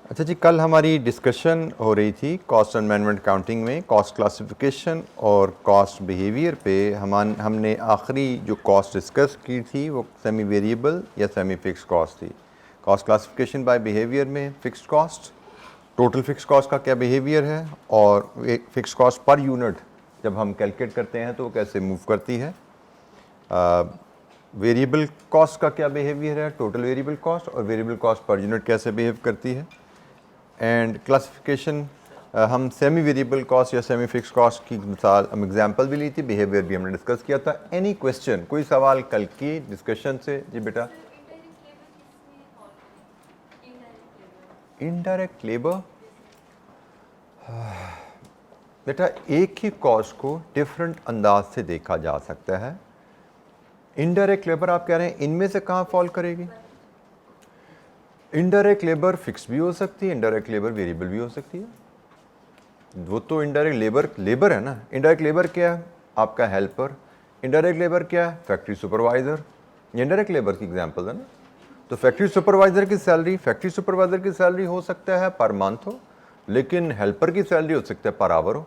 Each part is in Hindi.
अच्छा जी, कल हमारी डिस्कशन हो रही थी कॉस्ट एंड मैनेजमेंट अकाउंटिंग में कॉस्ट क्लासिफिकेशन और कॉस्ट बिहेवियर पे। हमने आखिरी जो कॉस्ट डिस्कस की थी वो सेमी वेरिएबल या सेमी फिक्स कॉस्ट थी। कॉस्ट क्लासिफिकेशन बाय बिहेवियर में fixed cost, total fix cost का क्या बिहेवियर है और फिक्स कॉस्ट पर यूनिट जब हम कैलकुलेट करते हैं तो वो कैसे मूव करती है। वेरिएबल कॉस्ट का क्या बिहेवियर है, टोटल वेरिएबल कॉस्ट, और वेरिएबल कॉस्ट पर यूनिट कैसे बिहेव करती है। एंड क्लासिफिकेशन हम सेमी वेरिएबल कॉस्ट या सेमी फिक्स कॉस्ट की मिसाल हम एग्जांपल भी ली थी, बिहेवियर भी हमने डिस्कस किया था। एनी क्वेश्चन, कोई सवाल कल की डिस्कशन से? जी बेटा। इनडायरेक्ट लेबर बेटा एक ही कॉस्ट को डिफरेंट अंदाज से देखा जा सकता है। इनडायरेक्ट लेबर आप कह रहे हैं इनमें से कहाँ फॉल करेगी? इनडायरेक्ट लेबर फिक्स भी हो सकती है, इनडायरेक्ट लेबर वेरिएबल भी हो सकती है। वो तो इनडायरेक्ट लेबर है ना। इनडायरेक्ट लेबर क्या है? आपका हेल्पर। इनडायरेक्ट लेबर क्या है? Factory supervisor. ये इनडायरेक्ट लेबर की एग्जांपल है ना। तो फैक्ट्री सुपरवाइजर की सैलरी हो सकता है पर मंथ हो, लेकिन हेल्पर की सैलरी हो सकता है पर आवर हो,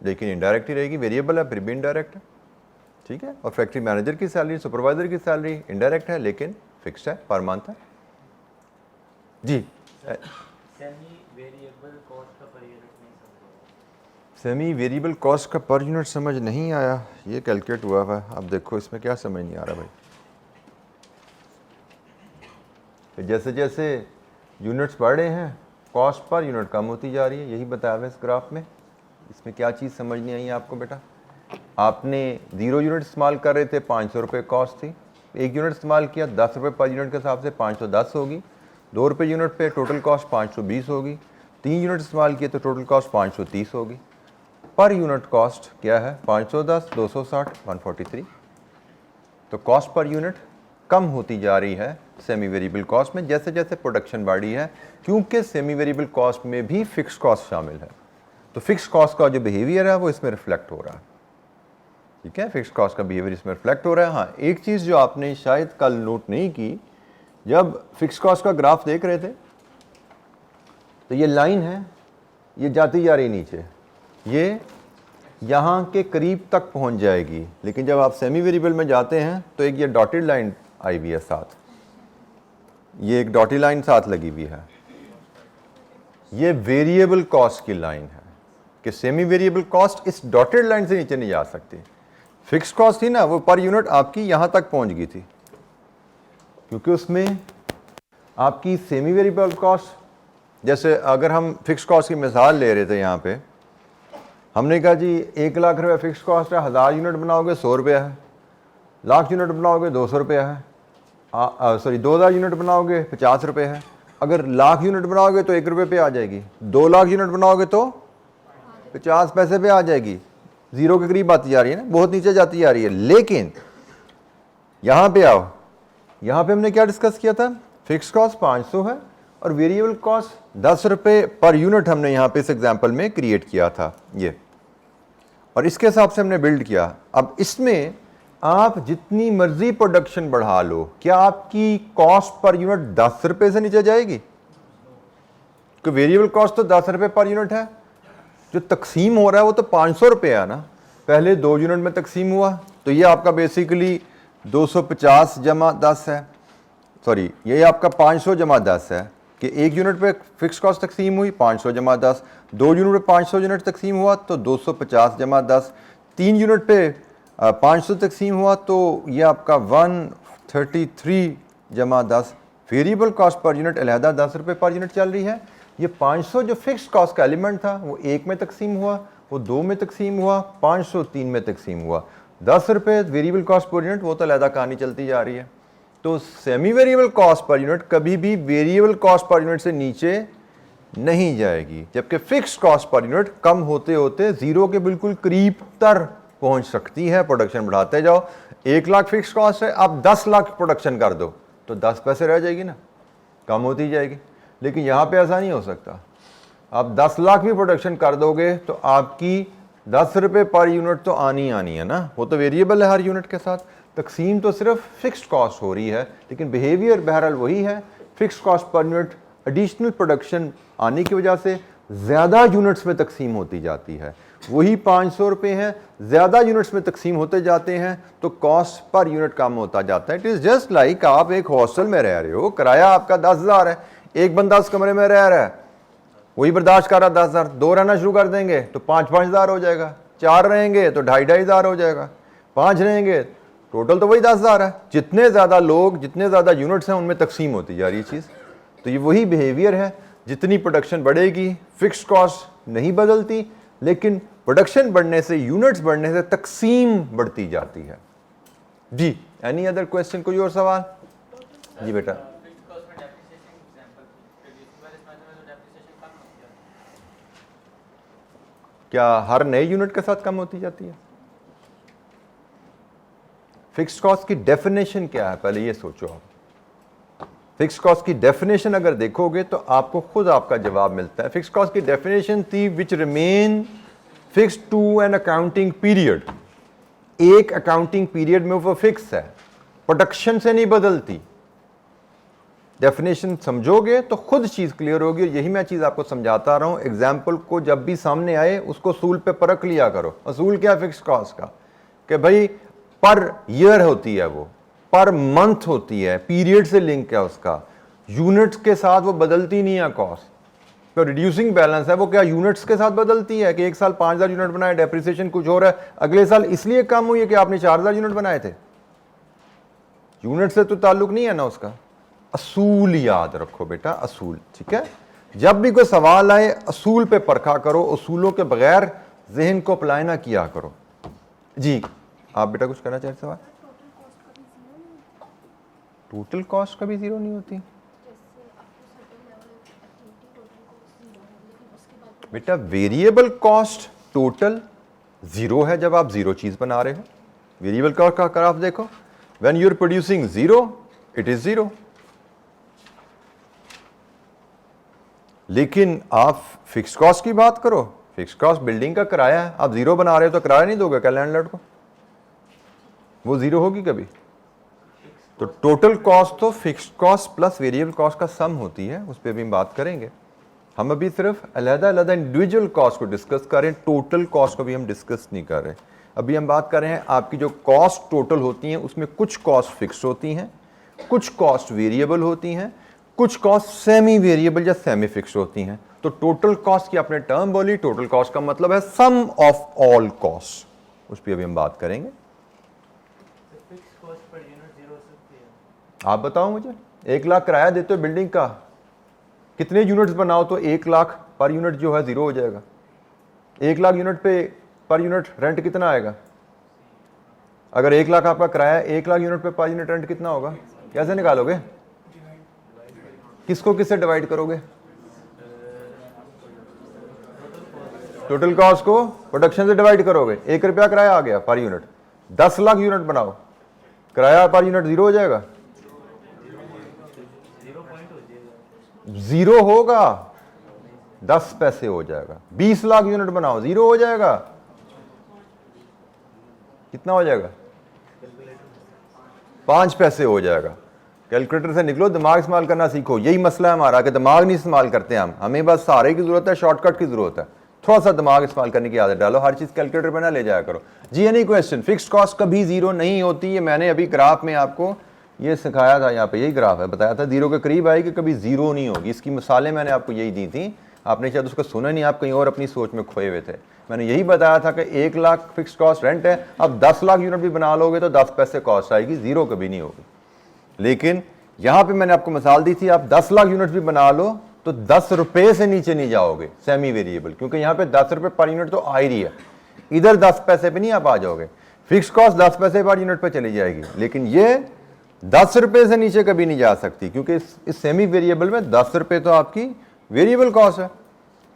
लेकिन इनडायरेक्ट ही रहेगी। वेरिएबल है फिर भी इनडायरेक्ट है, ठीक है। और फैक्ट्री मैनेजर की सैलरी, सुपरवाइजर की सैलरी इनडायरेक्ट है लेकिन फिक्स्ड है, पर मंथ है। जी सेमी वेरिएबल कॉस्ट का पर यूनिट नहीं समझ। सेमी वेरिएबल कॉस्ट का पर यूनिट समझ नहीं आया। ये कैलकुलेट हुआ है। अब देखो इसमें क्या समझ नहीं आ रहा भाई। जैसे जैसे यूनिट्स बढ़ रहे हैं कॉस्ट पर यूनिट कम होती जा रही है, यही बताया हुआ है इस ग्राफ में। इसमें क्या चीज़ समझ नहीं आई आपको बेटा? आपने 0 यूनिट इस्तेमाल कर रहे थे, 500 रुपये कॉस्ट थी। 1 यूनिट इस्तेमाल किया, 10 रुपये पर यूनिट के हिसाब से 510 होगी। 2 रुपये यूनिट पे टोटल कॉस्ट 520 होगी। 3 यूनिट इस्तेमाल किए तो टोटल कॉस्ट 530 होगी। पर यूनिट कॉस्ट क्या है? 510, 260, 143। तो कॉस्ट पर यूनिट कम होती जा रही है सेमी वेरिएबल कॉस्ट में जैसे जैसे प्रोडक्शन बढ़ी है, क्योंकि सेमी वेरिएबल कॉस्ट में भी फिक्स कॉस्ट शामिल है। तो फिक्स कॉस्ट का जो बिहेवियर है वो इसमें रिफ्लेक्ट हो रहा है, ठीक है। फिक्स कॉस्ट का बिहेवियर इसमें रिफ्लेक्ट हो रहा है। हाँ, एक चीज़ जो आपने शायद कल नोट नहीं की, जब फिक्स कॉस्ट का ग्राफ देख रहे थे तो ये लाइन है, ये जाती जा रही नीचे, ये यहाँ के करीब तक पहुँच जाएगी। लेकिन जब आप सेमी वेरिएबल में जाते हैं तो एक ये डॉटेड लाइन आई हुई है साथ, ये एक डॉटेड लाइन साथ लगी हुई है, ये वेरिएबल कॉस्ट की लाइन है कि सेमी वेरिएबल कॉस्ट इस डॉटेड लाइन से नीचे नहीं जा सकती। फिक्स कॉस्ट थी ना, वो पर यूनिट आपकी यहाँ तक पहुँच गई थी, क्योंकि उसमें आपकी सेमी वेरिएबल कॉस्ट, जैसे अगर हम फिक्स कॉस्ट की मिसाल ले रहे थे, यहाँ पे हमने कहा जी 1 लाख रुपये फिक्स कॉस्ट है, 1000 यूनिट बनाओगे 100 रुपया है, लाख यूनिट बनाओगे 200 रुपया है, सॉरी 2000 यूनिट बनाओगे 50 रुपये है। अगर लाख यूनिट बनाओगे तो 1 रुपये पे आ जाएगी, 2 लाख यूनिट बनाओगे तो 50 पैसे पे आ जाएगी। ज़ीरो के करीब आती जा रही है ना, बहुत नीचे जाती जा रही है। लेकिन यहाँ पे आओ, यहाँ पे हमने क्या डिस्कस किया था? फिक्स कॉस्ट 500 है और वेरिएबल कॉस्ट 10 रुपये पर यूनिट हमने यहाँ पे इस एग्जांपल में क्रिएट किया था ये, और इसके हिसाब से हमने बिल्ड किया। अब इसमें आप जितनी मर्जी प्रोडक्शन बढ़ा लो, क्या आपकी कॉस्ट पर यूनिट 10 रुपये से नीचे जाएगी? क्योंकि वेरिएबल कॉस्ट तो 10 रुपये पर यूनिट है, जो तकसीम हो रहा है वो तो 500 रुपये है ना। पहले 2 यूनिट में तकसीम हुआ तो ये आपका बेसिकली 250 जमा 10 है, सॉरी ये आपका 500 जमा 10 है कि 1 यूनिट पे फिक्स कॉस्ट तकसीम हुई 500 जमा 10, 2 यूनिट पे 500 यूनिट तकसीम हुआ तो 250 जमा 10, 3 यूनिट पे 500 तकसीम हुआ तो ये आपका 133 जमा 10। वेरिएबल कॉस्ट पर यूनिट अलहदा 10 रुपये पर यूनिट चल रही है। ये 500 जो फिक्स कॉस्ट का एलिमेंट था वो 1 में तकसीम हुआ, वो 2 में तकसीम हुआ, 500 3 में तकसीम हुआ। 10 रुपये वेरिएबल कॉस्ट पर यूनिट, वो तो अलहदा कहानी चलती जा रही है। तो semi variable cost per unit कभी भी वेरिएबल कॉस्ट पर यूनिट से नीचे नहीं जाएगी, जबकि फिक्स कॉस्ट पर यूनिट कम होते होते ज़ीरो के बिल्कुल करीब तर पहुंच सकती है। प्रोडक्शन बढ़ाते जाओ, 1 लाख फिक्स कॉस्ट है, आप 10 लाख प्रोडक्शन कर दो तो 10 पैसे रह जाएगी ना, कम होती जाएगी। लेकिन यहाँ पे ऐसा नहीं हो सकता। आप 10 लाख भी प्रोडक्शन कर दोगे तो आपकी 10 रुपये पर यूनिट तो आनी है ना, वो तो वेरिएबल है हर यूनिट के साथ। तकसीम तो सिर्फ फिक्स्ड कॉस्ट हो रही है, लेकिन बिहेवियर बहरहाल वही है। Fixed cost per unit additional production आने की वजह से ज़्यादा यूनिट्स में तकसीम होती जाती है। वही 500 रुपये हैं, ज़्यादा यूनिट्स में तकसीम होते जाते हैं तो कॉस्ट पर यूनिट कम होता जाता है। इट इज़ जस्ट लाइक आप एक हॉस्टल में रह रहे हो, किराया आपका 10,000 है, एक बंदा उस कमरे में रह रहा है, वही बर्दाश्त कर रहा 10,000, 2 रहना शुरू कर देंगे तो 5,000 हो जाएगा, 4 रहेंगे तो 2,500 हो जाएगा, 5 रहेंगे, टोटल तो वही 10,000 है। जितने ज़्यादा लोग, जितने ज़्यादा यूनिट्स हैं, उनमें तकसीम होती जा रही है चीज़। तो ये वही बिहेवियर है, जितनी प्रोडक्शन बढ़ेगी फिक्स कॉस्ट नहीं बदलती, लेकिन प्रोडक्शन बढ़ने से, यूनिट्स बढ़ने से तकसीम बढ़ती जाती है। जी, एनी अदर क्वेश्चन, कोई और सवाल? जी बेटा। क्या हर नए यूनिट के साथ कम होती जाती है? फिक्स्ड कॉस्ट की डेफिनेशन क्या है, पहले ये सोचो आप। फिक्स्ड कॉस्ट की डेफिनेशन अगर देखोगे तो आपको खुद आपका जवाब मिलता है। फिक्स्ड कॉस्ट की डेफिनेशन थी which remain fixed to an accounting period. एक अकाउंटिंग पीरियड में वो फिक्स है, प्रोडक्शन से नहीं बदलती। डेफिनेशन समझोगे तो खुद चीज क्लियर होगी। यही मैं चीज आपको समझाता रहा हूं। एग्जाम्पल को जब भी सामने आए उसको असूल पे परख लिया करो। असूल क्या फिक्स्ड कॉस्ट का, कि भाई पर ईयर होती है, वो पर मंथ होती है, पीरियड से लिंक है उसका, यूनिट्स के साथ वो बदलती नहीं है कॉस्ट। तो रिड्यूसिंग बैलेंस है, वो क्या यूनिट्स के साथ बदलती है कि एक साल 5,000 यूनिट बनाए, डेप्रिसिएशन कुछ हो रहा है, अगले साल इसलिए कम हुई है कि आपने 4,000 यूनिट बनाए थे। यूनिट से तो ताल्लुक नहीं है ना उसका। असूल याद रखो बेटा, असूल, ठीक है। जब भी कोई सवाल आए असूल पे परखा करो, असूलों के बगैर जहन को अप्लाई ना किया करो। जी, आप बेटा कुछ करना चाहते सवाल? टोटल कॉस्ट कभी जीरो नहीं होती बेटा। वेरिएबल कॉस्ट टोटल जीरो है जब आप जीरो चीज बना रहे हो। वेरिएबल कॉस्ट का ग्राफ देखो, when you are producing zero it is zero. लेकिन आप फिक्स कॉस्ट की बात करो, फिक्स कॉस्ट बिल्डिंग का किराया है, आप जीरो बना रहे हो तो किराया नहीं दोगे क्या लैंडलॉर्ड को? वो जीरो होगी कभी? तो टोटल कॉस्ट तो fixed cost plus variable cost का सम होती है, उस पर भी हम बात करेंगे। हम अभी सिर्फ अलग-अलग इंडिविजुअल कॉस्ट को डिस्कस कर रहे हैं, टोटल कॉस्ट को भी हम डिस्कस नहीं कर रहे। अभी हम बात कर रहे हैं आपकी जो कॉस्ट टोटल होती हैं उसमें कुछ कॉस्ट फिक्स होती हैं, कुछ कॉस्ट वेरिएबल होती हैं, कुछ कॉस्ट सेमी वेरिएबल या सेमी फिक्स होती हैं। तो टोटल कॉस्ट की आपने टर्म बोली, टोटल कॉस्ट का मतलब है सम ऑफ ऑल कॉस्ट, उस पर अभी हम बात करेंगे। आप बताओ मुझे, 1 लाख किराया देते हो बिल्डिंग का, कितने यूनिट्स बनाओ तो 1 लाख पर यूनिट जो है जीरो हो जाएगा। 1 लाख यूनिट पे पर यूनिट रेंट कितना आएगा? अगर 1 लाख आपका किराया, 1 लाख यूनिट पे पर यूनिट रेंट कितना होगा? कैसे निकालोगे? किसको किससे डिवाइड करोगे? टोटल कॉस्ट को प्रोडक्शन से डिवाइड करोगे। 1 रुपया किराया आ गया पर यूनिट, 10 लाख यूनिट बनाओ, किराया पर यूनिट जीरो हो जाएगा? जीरो होगा, 10 पैसे हो जाएगा। 20 लाख यूनिट बनाओ, जीरो हो जाएगा, कितना हो जाएगा? 5 पैसे हो जाएगा। कैलकुलेटर से निकलो, दिमाग इस्तेमाल करना सीखो। यही मसला है हमारा कि दिमाग नहीं इस्तेमाल करते हम। हमें बस सहारे की जरूरत है, शॉर्टकट की जरूरत है। थोड़ा सा दिमाग इस्तेमाल करने की आदत डालो, हर चीज कैलकुलेटर पे ना ले जाया करो। जी, एनी क्वेश्चन? फिक्स्ड कॉस्ट कभी जीरो नहीं होती। ये मैंने अभी ग्राफ में आपको ये सिखाया था, यहाँ पे यही ग्राफ है, बताया था जीरो के करीब आएगी, कभी जीरो नहीं होगी। इसकी मिसालें मैंने आपको यही दी थी, आपने शायद उसको सुना नहीं, आप कहीं और अपनी सोच में खोए हुए थे। मैंने यही बताया था कि 1 लाख फिक्स्ड कॉस्ट रेंट है, अब 10 लाख यूनिट भी बना लोगे तो 10 पैसे कॉस्ट आएगी, जीरो कभी नहीं होगी। लेकिन यहाँ पे मैंने आपको मिसाल दी थी, आप 10 लाख यूनिट भी बना लो तो 10 रुपए से नीचे नहीं जाओगे सेमी वेरिएबल, क्योंकि यहाँ पे 10 रुपए पर यूनिट तो आ ही रही है, इधर 10 पैसे पे नहीं आप आ जाओगे। फिक्स कॉस्ट 10 पैसे पर यूनिट पे चली जाएगी, लेकिन ये 10 रुपए से नीचे कभी नहीं जा सकती, क्योंकि इस सेमी वेरिएबल में 10 रुपए तो आपकी वेरिएबल कॉस्ट है,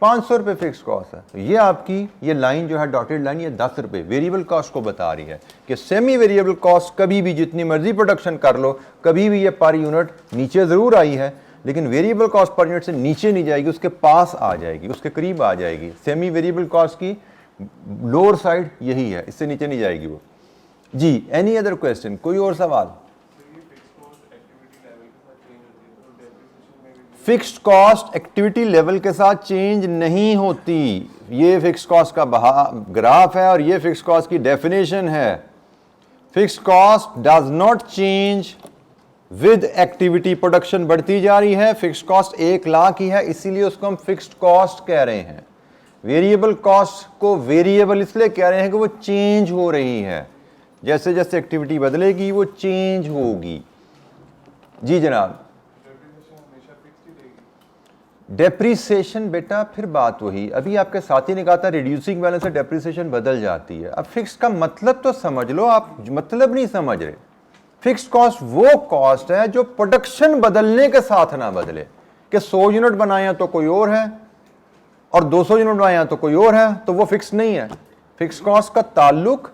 500 रुपए फिक्स कॉस्ट है। तो ये आपकी ये लाइन जो है डॉटेड लाइन, ये 10 रुपए वेरिएबल कॉस्ट को बता रही है कि सेमी वेरिएबल कॉस्ट कभी भी जितनी मर्जी प्रोडक्शन कर लो, कभी भी ये पर यूनिट नीचे जरूर आई है, लेकिन वेरिएबल कॉस्ट पर यूनिट से नीचे नहीं जाएगी, उसके पास आ जाएगी, उसके करीब आ जाएगी। सेमी वेरिएबल कॉस्ट की लोअर साइड यही है, इससे नीचे नहीं जाएगी वो। जी, एनी अदर क्वेश्चन? कोई और सवाल? फिक्स्ड कॉस्ट एक्टिविटी लेवल के साथ चेंज नहीं होती। ये फिक्स्ड कॉस्ट का ग्राफ है और ये फिक्स्ड कॉस्ट की डेफिनेशन है। Fixed cost does not change with activity. Production बढ़ती जा रही है, फिक्स्ड कॉस्ट 1 लाख ही है, इसीलिए उसको हम फिक्स्ड कॉस्ट कह रहे हैं। वेरिएबल कॉस्ट को वेरिएबल इसलिए कह रहे हैं कि वो चेंज हो रही है, जैसे जैसे एक्टिविटी बदलेगी वो चेंज होगी। जी जनाब। डेप्रीसिएशन बेटा फिर बात वही, अभी आपके साथी ने कहा था रिड्यूसिंग बैलेंस से डेप्रीसिएशन बदल जाती है। अब फिक्स का मतलब तो समझ लो, आप मतलब नहीं समझ रहे। फिक्स्ड कॉस्ट वो कॉस्ट है जो प्रोडक्शन बदलने के साथ ना बदले, कि 100 यूनिट बनाए तो कोई और है और 200 यूनिट बनाए तो कोई और है, तो वो फिक्स नहीं है। फिक्स्ड कॉस्ट का ताल्लुक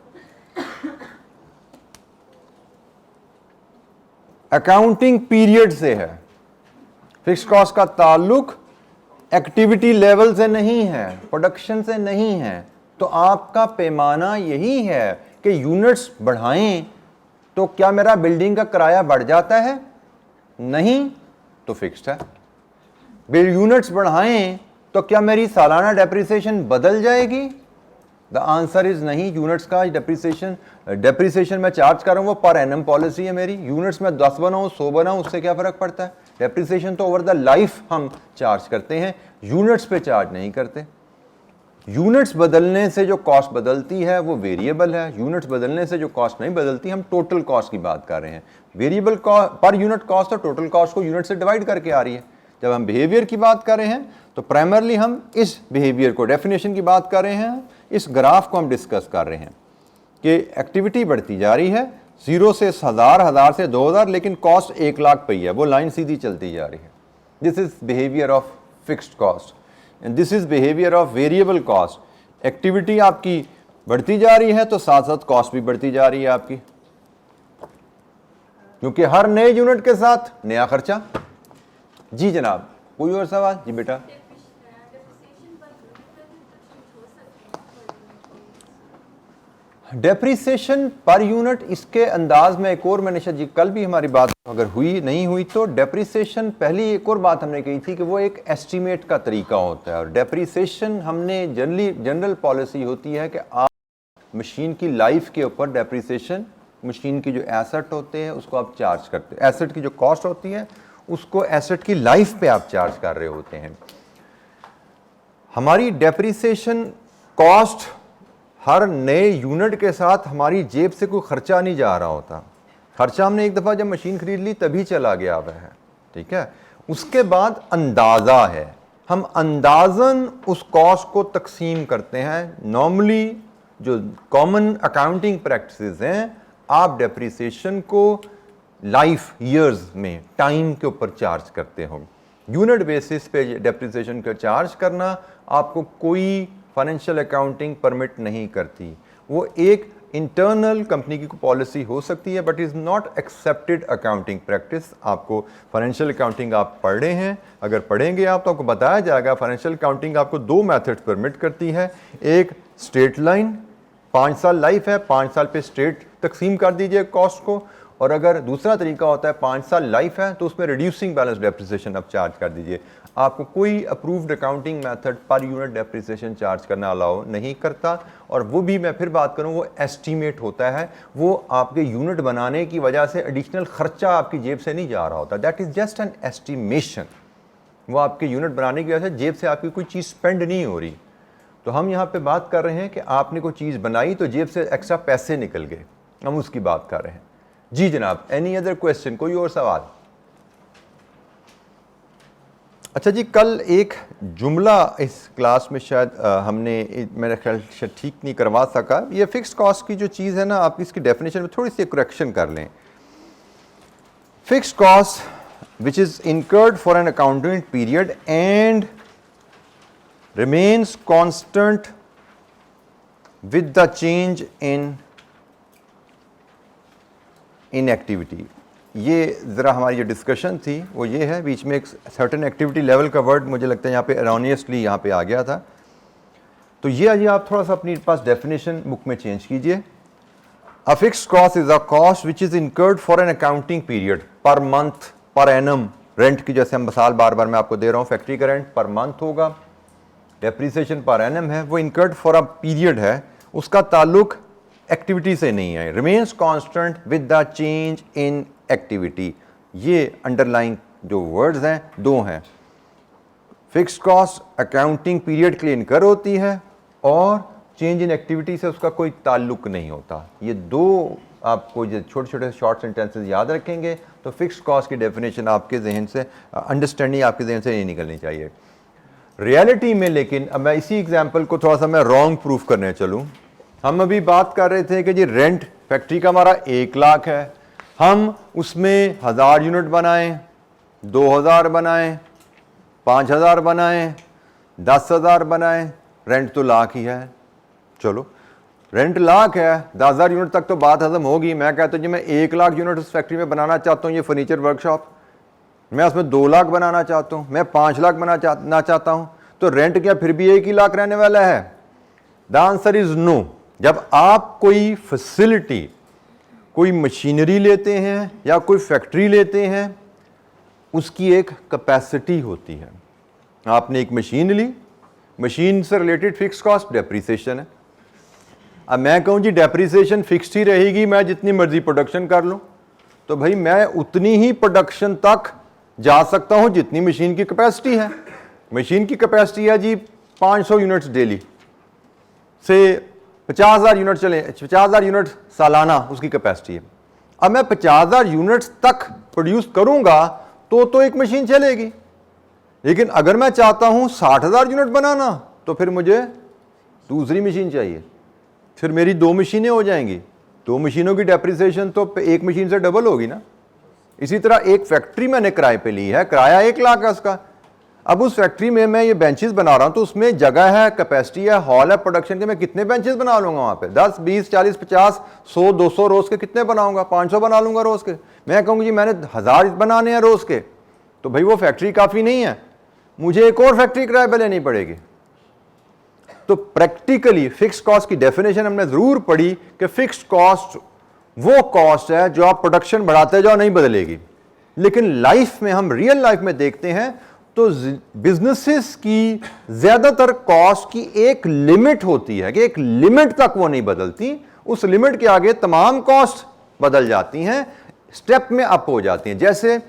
अकाउंटिंग पीरियड से है, फिक्स्ड कॉस्ट का ताल्लुक एक्टिविटी लेवल से नहीं है, प्रोडक्शन से नहीं है। तो आपका पैमाना यही है कि यूनिट्स बढ़ाएं तो क्या मेरा बिल्डिंग का किराया बढ़ जाता है? नहीं, तो फिक्स्ड है। बिल यूनिट्स बढ़ाएं तो क्या मेरी सालाना डेप्रिसिएशन बदल जाएगी? द आंसर इज नहीं। यूनिट्स का डेप्रिसिएशन मैं चार्ज कर रहा हूं वो पर एनम पॉलिसी है मेरी। यूनिट्स में 10 बनाऊं 100 बनाऊं उससे क्या फर्क पड़ता है? डेप्रिसिएशन तो ओवर द लाइफ हम चार्ज करते हैं, यूनिट्स पे चार्ज नहीं करते। यूनिट्स बदलने से जो कॉस्ट बदलती है वो वेरिएबल है, यूनिट्स बदलने से जो कॉस्ट नहीं बदलती, हम टोटल कॉस्ट की बात कर रहे हैं। वेरिएबल पर यूनिट कॉस्ट और टोटल कॉस्ट को यूनिट से डिवाइड करके आ रही है। जब हम बिहेवियर की बात कर रहे हैं तो प्राइमरली हम इस बिहेवियर को, डेफिनेशन की बात कर रहे हैं, इस ग्राफ को हम डिस्कस कर रहे हैं कि एक्टिविटी बढ़ती जा रही है 0 से 1000, 1000 से 2000, लेकिन कॉस्ट 1 लाख पे ही है, वो लाइन सीधी चलती जा रही है। This is behaviour of fixed cost and this is behaviour of variable cost. Activity आपकी बढ़ती जा रही है तो साथ साथ कॉस्ट भी बढ़ती जा रही है आपकी, क्योंकि हर नए यूनिट के साथ नया खर्चा। जी जनाब, कोई और सवाल? जी बेटा। डेप्रिसिएशन पर यूनिट, इसके अंदाज में एक और, मैंने शायद जी कल भी हमारी बात अगर हुई नहीं हुई तो डेप्रिसिएशन, पहली एक और बात हमने कही थी कि वो एक एस्टीमेट का तरीका होता है। और डेप्रिसिएशन हमने जनरल पॉलिसी होती है कि आप मशीन की लाइफ के ऊपर डेप्रिसिएशन, मशीन की जो एसेट होते हैं उसको आप चार्ज करते हैं, एसेट की जो कॉस्ट होती है उसको एसेट की लाइफ पे आप चार्ज कर रहे होते हैं। हमारी डेप्रिसिएशन कॉस्ट हर नए यूनिट के साथ हमारी जेब से कोई खर्चा नहीं जा रहा होता। खर्चा हमने एक दफ़ा जब मशीन खरीद ली तभी चला गया हुआ है, ठीक है। उसके बाद अंदाज़ा है, हम अंदाज़न उस कॉस्ट को तकसीम करते हैं। नॉर्मली जो कॉमन अकाउंटिंग प्रैक्टिसेस हैं, आप डेप्रिसिएशन को लाइफ ईयर्स में टाइम के ऊपर चार्ज करते हो। यूनिट बेसिस पे डेप्रिसिएशन का चार्ज करना आपको कोई फाइनेंशियल अकाउंटिंग परमिट नहीं करती। वो एक इंटरनल कंपनी की पॉलिसी हो सकती है but is not accepted accounting practice. आपको फाइनेंशियल अकाउंटिंग आप पढ़ रहे हैं, अगर पढ़ेंगे आप तो आपको बताया जाएगा फाइनेंशियल अकाउंटिंग आपको 2 मेथड्स परमिट करती है। एक स्ट्रेट लाइन, 5 साल लाइफ है, 5 साल पे स्ट्रेट तकसीम कर दीजिए कॉस्ट को, और अगर दूसरा तरीका होता है 5 साल लाइफ है तो उसमें रिड्यूसिंग बैलेंस डेप्रिसिएशन आप चार्ज कर दीजिए। आपको कोई approved accounting method per unit depreciation charge करना अलाउ नहीं करता, और वो भी मैं फिर बात करूं वो एस्टीमेट होता है, वो आपके यूनिट बनाने की वजह से एडिशनल खर्चा आपकी जेब से नहीं जा रहा होता। That is just an estimation. वो आपके यूनिट बनाने की वजह से जेब से आपकी कोई चीज़ स्पेंड नहीं हो रही। तो हम यहाँ पे बात कर रहे हैं कि आपने कोई चीज़ बनाई तो जेब से एक्स्ट्रा पैसे निकल गए, हम उसकी बात कर रहे हैं। जी जनाब, एनी अदर क्वेश्चन, कोई और सवाल? अच्छा जी, कल एक जुमला इस क्लास में शायद हमने मेरे ख्याल से ठीक नहीं करवा सका। ये फिक्स्ड कॉस्ट की जो चीज़ है ना, आप इसकी डेफिनेशन में थोड़ी सी करेक्शन कर लें। Fixed cost which is incurred for an accounting period and remains constant with the change in activity. ये ज़रा हमारी जो डिस्कशन थी वो ये है, बीच में एक सर्टेन एक्टिविटी लेवल का वर्ड मुझे लगता है यहाँ पे एरोनियसली यहाँ पे आ गया था। तो ये अभी आप थोड़ा सा अपनी पास डेफिनेशन बुक में चेंज कीजिए। A fixed cost is a cost which is incurred for an accounting period, per month, per annum, rent की जैसे हम मिसाल बार बार मैं आपको दे रहा हूँ, फैक्ट्री का रेंट पर मंथ होगा, डेप्रीसिएशन पर एनम है, वो इनकर्ड फॉर अ पीरियड है, उसका ताल्लुक एक्टिविटी से नहीं है, remains constant with the change in activity. ये अंडरलाइन जो वर्ड्स हैं दो हैं, फिक्स्ड कॉस्ट अकाउंटिंग पीरियड के लिए इनकर होती है और चेंज इन एक्टिविटी से उसका कोई ताल्लुक नहीं होता। ये दो आपको जो छोटे छोटे शॉर्ट सेंटेंसेस याद रखेंगे तो फिक्स्ड कॉस्ट की डेफिनेशन आपके जहन से, अंडरस्टैंडिंग आपके जहन से नहीं निकलनी चाहिए। रियलिटी में लेकिन अब मैं इसी एग्जांपल को थोड़ा सा मैं रॉन्ग प्रूफ करने चलूं, हम अभी बात कर रहे थे कि जी रेंट फैक्ट्री का हमारा 1 लाख है, हम उसमें 1000 यूनिट बनाएं, 2000 बनाएं, 5000 बनाएं, 10,000 बनाएं, रेंट तो लाख ही है। चलो रेंट लाख है, 10,000 यूनिट तक तो बात हजम होगी। मैं कहता हूँ जी मैं 1 लाख यूनिट उस फैक्ट्री में बनाना चाहता हूँ, ये फर्नीचर वर्कशॉप, मैं उसमें 2 लाख बनाना चाहता हूँ, मैं 5 लाख बनाना चाहता हूँ, तो रेंट क्या फिर भी 1 ही लाख रहने वाला है? The answer is no. जब आप कोई फैसिलिटी, कोई मशीनरी लेते हैं या कोई फैक्ट्री लेते हैं, उसकी एक कैपेसिटी होती है। आपने एक मशीन ली, मशीन से रिलेटेड फिक्स कॉस्ट डेप्रीसिएशन है। अब मैं कहूँ जी डेप्रीसिएशन फिक्स्ड ही रहेगी, मैं जितनी मर्जी प्रोडक्शन कर लूँ, तो भाई मैं उतनी ही प्रोडक्शन तक जा सकता हूँ जितनी मशीन की कैपेसिटी है। मशीन की कैपेसिटी है जी 500 यूनिट्स डेली से 50,000 यूनिट चले, 50,000 यूनिट सालाना उसकी कैपेसिटी है। अब मैं 50,000 यूनिट्स तक प्रोड्यूस करूंगा तो एक मशीन चलेगी, लेकिन अगर मैं चाहता हूं 60,000 यूनिट बनाना तो फिर मुझे दूसरी मशीन चाहिए, फिर मेरी 2 मशीनें हो जाएंगी। 2 मशीनों की डेप्रीसिएशन तो एक मशीन से डबल होगी ना। इसी तरह एक फैक्ट्री मैंने किराए पे ली है, किराया 1 लाख है उसका। अब उस फैक्ट्री में मैं ये बेंचेस बना रहा हूं तो उसमें जगह है, कैपेसिटी है, हॉल है प्रोडक्शन के, मैं कितने बेंचेस बना लूंगा वहां पे? 10, 20, 40, 50, 100, 200 रोज के कितने बनाऊंगा? 500 बना लूंगा रोज के। मैं कहूंगा जी मैंने 1000 बनाने हैं रोज के, तो भाई वो फैक्ट्री काफी नहीं है, मुझे एक और फैक्ट्री किराए पे लेनी पड़ेगी। तो प्रैक्टिकली फिक्स्ड कॉस्ट की डेफिनेशन हमने जरूर पढ़ी कि फिक्स्ड कॉस्ट वो कॉस्ट है जो आप प्रोडक्शन बढ़ाते जाओ नहीं बदलेगी। लेकिन लाइफ में, हम रियल लाइफ में देखते हैं तो बिजनेसेस की ज्यादातर कॉस्ट की एक लिमिट होती है कि एक लिमिट तक वो नहीं बदलती, उस लिमिट के आगे तमाम कॉस्ट बदल जाती हैं, स्टेप में अप हो जाती हैं। जैसे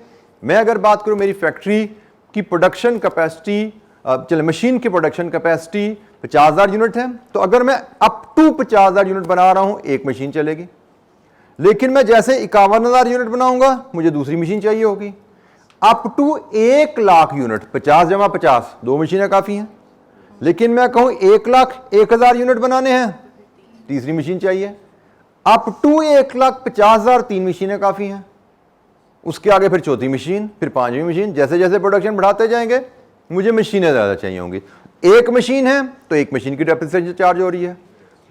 मैं अगर बात करूं, मेरी फैक्ट्री की प्रोडक्शन कैपेसिटी, चले मशीन की प्रोडक्शन कैपेसिटी 50,000 यूनिट है, तो अगर मैं अप टू 50,000 यूनिट बना रहा हूं एक मशीन चलेगी। लेकिन मैं जैसे 51,000 यूनिट बनाऊंगा मुझे दूसरी मशीन चाहिए होगी। अप टू 1 लाख यूनिट, 50 जमा 50, 2 मशीनें काफी हैं। लेकिन मैं कहूं 1,01,000 यूनिट बनाने हैं, तीसरी मशीन चाहिए। अप टू 1,50,000, 3 मशीनें काफी हैं। उसके आगे फिर चौथी मशीन, फिर 5वीं मशीन। जैसे जैसे प्रोडक्शन बढ़ाते जाएंगे मुझे मशीनें ज्यादा चाहिए होंगी। एक मशीन है तो एक मशीन की डेप्रिसिएशन चार्ज हो रही है,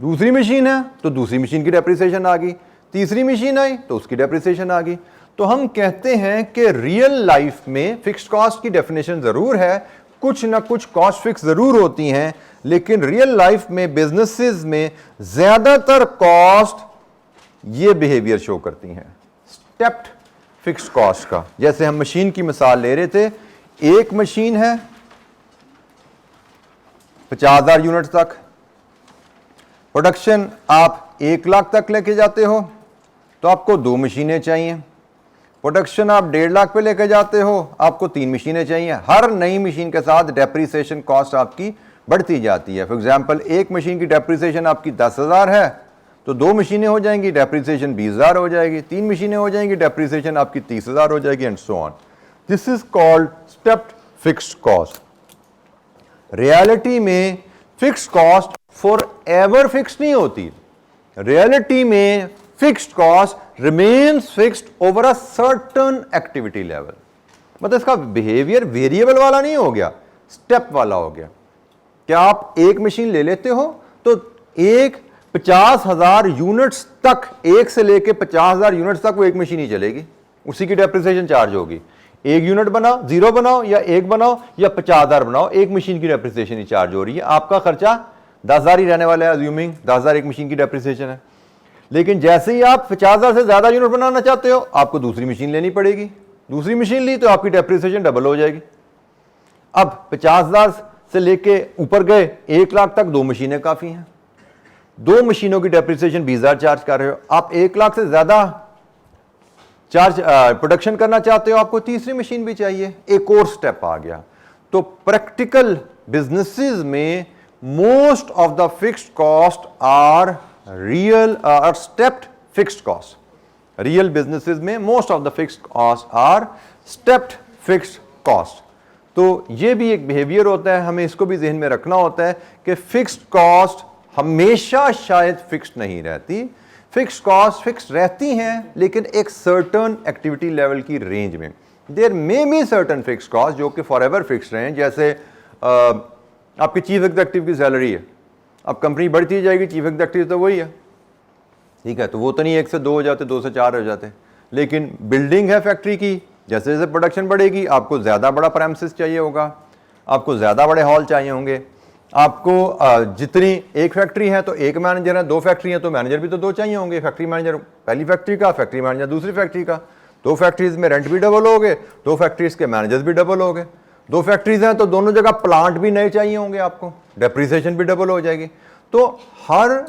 दूसरी मशीन है तो दूसरी मशीन की डेप्रिसिएशन आ गई, तीसरी मशीन आई तो उसकी डेप्रिसिएशन आ गई। तो हम कहते हैं कि रियल लाइफ में फिक्स्ड कॉस्ट की डेफिनेशन जरूर है, कुछ ना कुछ कॉस्ट फिक्स जरूर होती हैं, लेकिन रियल लाइफ में बिजनेसेस में ज्यादातर कॉस्ट ये बिहेवियर शो करती हैं, स्टेप्ड फिक्स्ड कॉस्ट का। जैसे हम मशीन की मिसाल ले रहे थे, एक मशीन है 50,000 यूनिट तक, प्रोडक्शन आप 1 लाख तक लेके जाते हो तो आपको 2 मशीनें चाहिए। प्रोडक्शन आप 1.5 लाख पे लेके जाते हो, आपको 3 मशीनें चाहिए। हर नई मशीन के साथ डेप्रिसिएशन कॉस्ट आपकी बढ़ती जाती है। फॉर एग्जांपल एक मशीन की डेप्रिसिएशन आपकी 10,000 है तो 2 मशीनें हो जाएंगी, डेप्रिसिएशन 20,000 हो जाएगी, 3 मशीनें हो जाएंगी, डेप्रिसिएशन आपकी 30,000 हो जाएगी, and so on. This is called stepped fixed cost. Reality में fixed cost for ever fixed नहीं होती। रियलिटी में fixed cost remains fixed over a certain activity level. मतलब इसका बिहेवियर वेरिएबल वाला नहीं हो गया, स्टेप वाला हो गया। क्या आप एक मशीन ले लेते हो तो एक 50,000 यूनिट्स तक, 1 से लेके 50,000 यूनिट्स तक वो एक मशीन ही चलेगी, उसी की डेप्रिसिएशन चार्ज होगी। 1 यूनिट बनाओ, 0 बनाओ या 1 बनाओ या 50,000 बनाओ, एक मशीन की डेप्रिसिएशन ही चार्ज हो रही है। आपका खर्चा 10,000 ही रहने वाला है, अज्यूमिंग 10,000 एक मशीन की डेप्रिसिएशन है। लेकिन जैसे ही आप 50,000 से ज्यादा यूनिट बनाना चाहते हो आपको दूसरी मशीन लेनी पड़ेगी, दूसरी मशीन ली तो आपकी डेप्रिसिएशन डबल हो जाएगी। अब 50,000 से लेके ऊपर गए 1 लाख तक 2 मशीनें काफ़ी हैं। 2 मशीनों की डेप्रिसिएशन 20,000 चार्ज कर रहे हो। आप 1 लाख से ज़्यादा चार्ज प्रोडक्शन करना चाहते हो, आपको तीसरी मशीन भी चाहिए, एक और स्टेप आ गया। तो प्रैक्टिकल बिजनेसेस में most of the fixed cost are real are stepped fixed cost. Real businesses में most of the fixed cost are stepped fixed cost. तो ये भी एक बिहेवियर होता है, हमें इसको भी जहन में रखना होता है कि फिक्स्ड कॉस्ट हमेशा शायद फिक्स्ड नहीं रहती। फिक्स्ड कॉस्ट फिक्स्ड रहती हैं लेकिन एक सर्टन एक्टिविटी लेवल की रेंज में। There may be certain fixed cost जो कि फॉर एवर फिक्स्ड रहें, जैसे आपकी चीफ एग्जीक्यूटिव की सैलरी है, अब कंपनी बढ़ती जाएगी, चीफ एग्जीक्यूटिव तो वही है, ठीक है, तो वो तो नहीं 1 से 2 हो जाते, 2 से 4 हो जाते। लेकिन बिल्डिंग है फैक्ट्री की, जैसे जैसे प्रोडक्शन बढ़ेगी आपको ज़्यादा बड़ा प्रेमिसेस चाहिए होगा, आपको ज़्यादा बड़े हॉल चाहिए होंगे, आपको जितनी एक फैक्ट्री है तो एक मैनेजर है, 2 फैक्ट्री है तो मैनेजर भी तो 2 चाहिए होंगे, फैक्ट्री मैनेजर पहली फैक्ट्री का, फैक्ट्री मैनेजर दूसरी फैक्ट्री का। 2 फैक्ट्रीज में रेंट भी डबल हो गए, 2 फैक्ट्रीज के मैनेजर्स भी डबल हो गए। 2 फैक्ट्रीज हैं तो दोनों जगह प्लांट भी नए चाहिए होंगे, आपको डेप्रिसिएशन भी डबल हो जाएगी। तो हर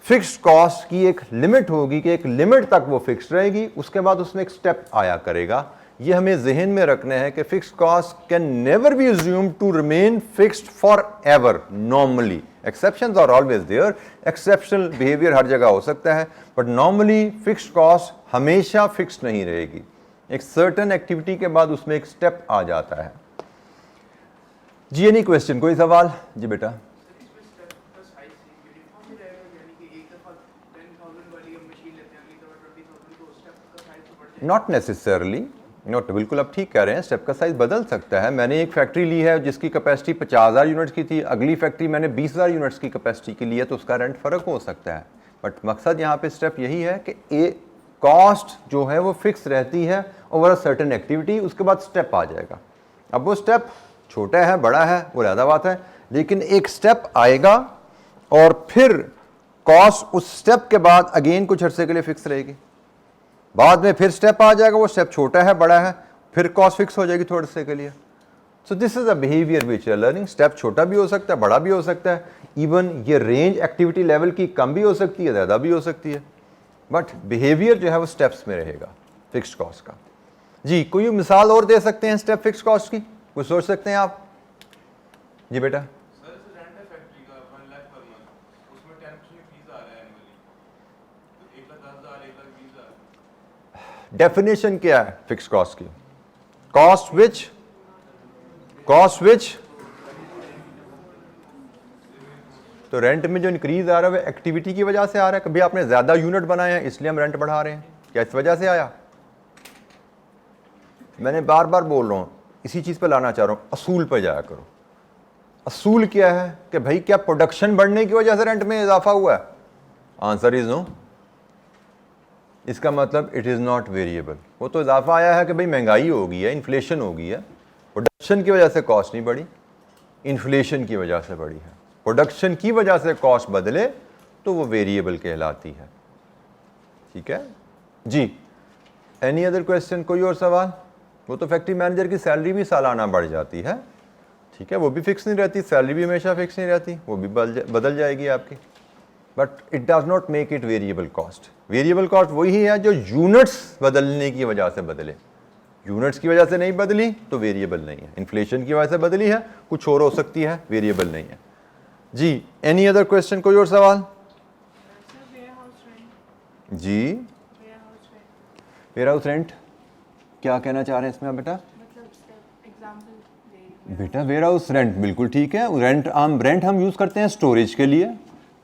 फिक्स्ड कॉस्ट की एक लिमिट होगी कि एक लिमिट तक वो फिक्स्ड रहेगी, उसके बाद उसमें एक स्टेप आया करेगा। ये हमें जहन में रखना है कि fixed cost can never be assumed to remain fixed for ever normally. Exceptions are always there, exceptional behaviour हर जगह हो सकता है, बट नॉर्मली फिक्स्ड कॉस्ट हमेशा फिक्स्ड नहीं रहेगी। एक सर्टेन एक्टिविटी के बाद उसमें एक स्टेप आ जाता है। जी एनी क्वेश्चन, कोई सवाल? जी बेटा। नॉट नेसेसरली, नॉट, बिल्कुल आप ठीक कह रहे हैं, स्टेप का साइज बदल सकता है। मैंने एक फैक्ट्री ली है जिसकी कैपेसिटी 50,000 यूनिट्स की थी, अगली फैक्ट्री मैंने 20,000 यूनिट्स की कैपेसिटी की ली है, तो उसका रेंट फ़र्क हो सकता है। बट मकसद यहाँ पे स्टेप यही है कि ए कॉस्ट जो है वो फिक्स रहती है ओवर अ सर्टेन एक्टिविटी, उसके बाद स्टेप आ जाएगा। अब वो स्टेप छोटा है बड़ा है वो ज़्यादा बात है, लेकिन एक स्टेप आएगा और फिर कॉस्ट उस स्टेप के बाद अगेन कुछ अरसे के लिए फिक्स रहेगी, बाद में फिर स्टेप आ जाएगा, वो स्टेप छोटा है बड़ा है, फिर कॉस्ट फिक्स हो जाएगी थोड़े से के लिए। So this is a behaviour which you are learning. Step छोटा भी हो सकता है, बड़ा भी हो सकता है, इवन ये रेंज एक्टिविटी लेवल की कम भी हो सकती है, ज़्यादा भी हो सकती है, बट बिहेवियर जो है वो स्टेप्स में रहेगा फिक्स्ड कॉस्ट का। जी कोई मिसाल और दे सकते हैं स्टेप फिक्स्ड कॉस्ट की, कुछ सोच सकते हैं आप? जी बेटा। डेफिनेशन क्या है फिक्स्ड कॉस्ट की? कॉस्ट विच तो रेंट में जो इंक्रीज आ रहा है वो एक्टिविटी की वजह से आ रहा है। कभी आपने ज्यादा यूनिट बनाए हैं इसलिए हम रेंट बढ़ा रहे हैं, क्या इस वजह से आया? मैंने बार बार बोल रहा हूं, इसी चीज पे लाना चाह रहा हूं, असूल पे जाया करो। असूल क्या है कि भाई क्या प्रोडक्शन बढ़ने की वजह से रेंट में इजाफा हुआ है? Answer is no. इसका मतलब इट इज़ नॉट वेरिएबल। वो तो इजाफा आया है कि भाई महंगाई हो गई है, इन्फ्लेशन हो गई है, प्रोडक्शन की वजह से कॉस्ट नहीं बढ़ी, इन्फ्लेशन की वजह से बढ़ी है। प्रोडक्शन की वजह से कॉस्ट बदले तो वो वेरिएबल कहलाती है, ठीक है जी। एनी अदर क्वेश्चन, कोई और सवाल? वो तो फैक्ट्री मैनेजर की सैलरी भी सालाना बढ़ जाती है, ठीक है, वो भी फिक्स नहीं रहती, सैलरी भी हमेशा फिक्स नहीं रहती, वो भी बदल जाएगी आपकी, but it does not make it variable cost. Variable cost वही है जो यूनिट्स बदलने की वजह से बदले, यूनिट्स की वजह से नहीं बदली तो वेरिएबल नहीं है, इन्फ्लेशन की वजह से बदली है कुछ और हो सकती है, वेरिएबल नहीं है जी। एनी अदर क्वेश्चन, कोई और सवाल? जी वेयर हाउस रेंट क्या कहना चाह रहे हैं इसमें आप बेटा? बेटा वेयर हाउस रेंट बिल्कुल ठीक है, रेंट हम यूज करते हैं स्टोरेज के लिए,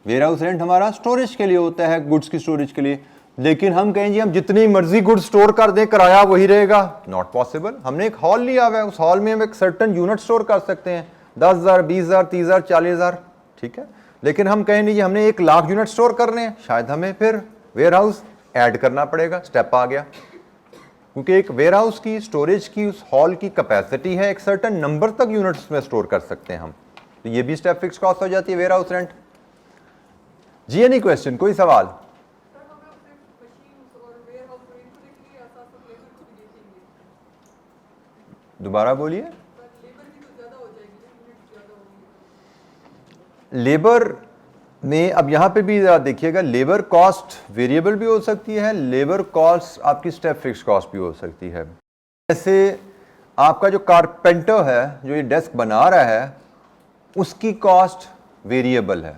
वेयर हाउस रेंट हमारा स्टोरेज के लिए होता है, गुड्स की स्टोरेज के लिए। लेकिन हम कहें जी हम जितनी मर्जी गुड्स स्टोर कर दें किराया वही रहेगा, नॉट पॉसिबल। हमने एक हॉल लिया हुआ है, उस हॉल में हम एक सर्टन यूनिट स्टोर कर सकते हैं, 10,000 20,000 30,000 40,000, ठीक है। लेकिन हम कहें नहीं जी हमने 1 लाख यूनिट स्टोर करने हैं, शायद हमें फिर वेयर हाउस ऐड करना पड़ेगा, स्टेप आ गया, क्योंकि एक वेयर हाउस की स्टोरेज की उस हॉल की कैपेसिटी है, एक सर्टन नंबर तक यूनिट्स में स्टोर कर सकते हैं हम, तो ये भी स्टेप फिक्स कॉस्ट हो जाती है वेयर हाउस रेंट जी। एनी क्वेश्चन, कोई सवाल? दोबारा बोलिए। लेबर में अब यहाँ पे भी देखिएगा, लेबर कॉस्ट वेरिएबल भी हो सकती है, लेबर कॉस्ट आपकी स्टेप फिक्स कॉस्ट भी हो सकती है। जैसे आपका जो कारपेंटर है जो ये डेस्क बना रहा है उसकी कॉस्ट वेरिएबल है।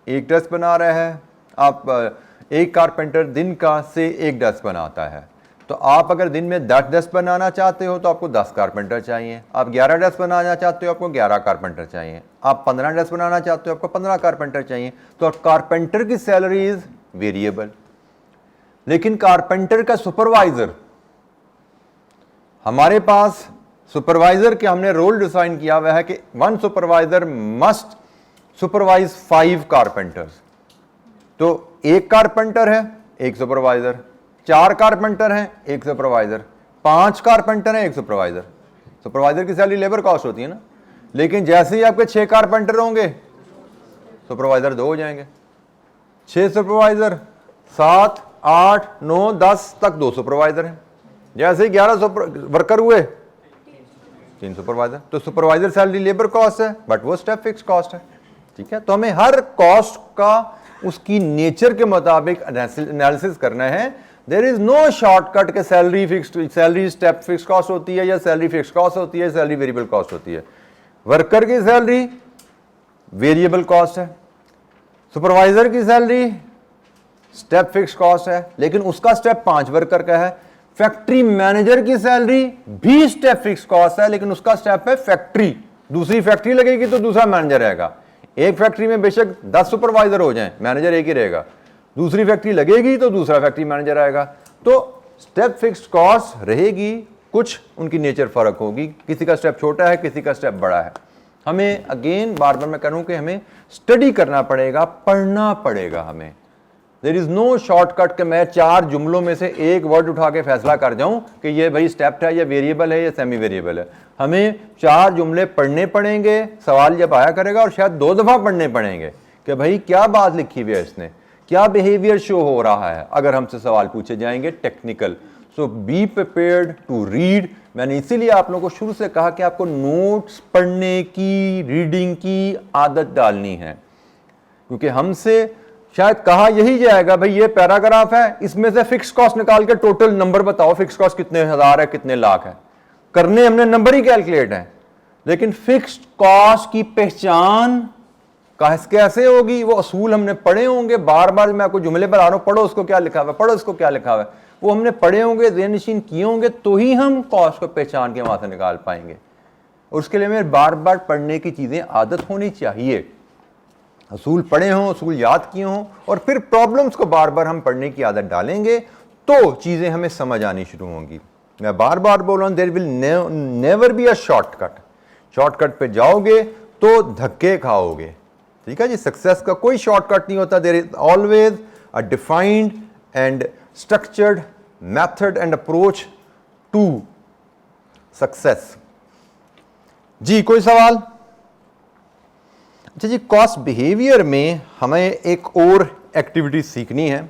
एक डेस्क बना रहा है, आप एक कारपेंटर दिन का से एक डेस्क बनाता है, तो आप अगर दिन में 10 डेस्क बनाना चाहते हो तो आपको 10 कारपेंटर चाहिए। आप 11 डेस्क बनाना चाहते हो आपको 11 कारपेंटर चाहिए। आप 15 डेस्क बनाना चाहते हो आपको 15 कारपेंटर चाहिए। तो कारपेंटर की सैलरी इज वेरिएबल। लेकिन कारपेंटर का सुपरवाइजर, हमारे पास सुपरवाइजर के हमने रोल डिफाइन किया हुआ है कि one supervisor must supervise 5 carpenters. तो एक कारपेंटर है एक सुपरवाइजर, 4 कारपेंटर हैं एक सुपरवाइजर, 5 कारपेंटर हैं एक सुपरवाइजर। सुपरवाइजर की सैलरी लेबर कॉस्ट होती है ना। लेकिन जैसे ही आपके 6 कारपेंटर होंगे सुपरवाइजर 2 हो जाएंगे। 6 सुपरवाइजर, 7, 8, 9, 10 तक 2 सुपरवाइजर हैं। जैसे ही 11 वर्कर हुए 3 सुपरवाइजर। तो सुपरवाइजर सैलरी लेबर कॉस्ट है बट वो स्टेप फिक्स कॉस्ट है। ठीक है, तो हमें हर कॉस्ट का उसकी नेचर के मुताबिक एनालिसिस करना है। देयर इज नो शॉर्टकट के salary fixed, salary step fix cost होती है या सैलरी फिक्स कॉस्ट होती है, सैलरी वेरिएबल कॉस्ट होती है। वर्कर की सैलरी वेरिएबल कॉस्ट है, सुपरवाइजर की सैलरी स्टेप फिक्स कॉस्ट है, लेकिन उसका स्टेप 5 वर्कर का है। फैक्ट्री मैनेजर की सैलरी भी स्टेप फिक्स कॉस्ट है, लेकिन उसका स्टेप है फैक्ट्री। दूसरी फैक्ट्री लगेगी तो दूसरा मैनेजर रहेगा। एक फैक्ट्री में बेशक 10 सुपरवाइजर हो जाएं, मैनेजर एक ही रहेगा। दूसरी फैक्ट्री लगेगी तो दूसरा फैक्ट्री मैनेजर आएगा। तो स्टेप फिक्स कॉस्ट रहेगी, कुछ उनकी नेचर फर्क होगी, किसी का स्टेप छोटा है किसी का स्टेप बड़ा है। हमें अगेन बार बार मैं कहूं कि हमें स्टडी करना पड़ेगा, पढ़ना पड़ेगा हमें। देयर इज नो शॉर्टकट कि मैं 4 जुमलों में से एक वर्ड उठा के फैसला कर जाऊं कि ये भाई स्टेप है या वेरिएबल है या सेमी वेरिएबल है। हमें 4 जुमले पढ़ने पड़ेंगे, सवाल जब आया करेगा, और शायद 2 दफा पढ़ने पड़ेंगे कि भाई क्या बात लिखी हुई है इसने, क्या बिहेवियर शो हो रहा है अगर हमसे सवाल पूछे जाएंगे technical. So be prepared to read. मैंने इसीलिए आप लोगों को शुरू से कहा कि आपको नोट्स पढ़ने की, रीडिंग की आदत डालनी है, क्योंकि हमसे शायद कहा यही जाएगा भाई ये पैराग्राफ है, इसमें से फिक्स कॉस्ट निकाल के टोटल नंबर बताओ, फिक्स कॉस्ट कितने हजार है कितने लाख है। करने हमने नंबर ही कैलकुलेट है, लेकिन फिक्स्ड कॉस्ट की पहचान कैसे होगी, वो असूल हमने पढ़े होंगे। बार बार मैं आपको जुमले पर आ रहा हूं, पढ़ो उसको क्या लिखा हुआ है, पढ़ो उसको क्या लिखा हुआ है, वो हमने पढ़े होंगे, ज़हन-नशीन किए होंगे, तो ही हम कॉस्ट को पहचान के वहां से निकाल पाएंगे। और उसके लिए हमें बार बार पढ़ने की चीजें आदत होनी चाहिए। असूल पढ़े हों, असूल याद किए हों, और फिर प्रॉब्लम्स को बार बार हम पढ़ने की आदत डालेंगे तो चीजें हमें समझ आनी शुरू होंगी। मैं बार बार बोल रहा हूं, there will never be a shortcut. Shortcut पे जाओगे तो धक्के खाओगे। ठीक है जी, सक्सेस का कोई शॉर्टकट नहीं होता। There is always a defined and structured method and approach to success. जी कोई सवाल? अच्छा जी, कॉस्ट बिहेवियर में हमें एक और एक्टिविटी सीखनी है।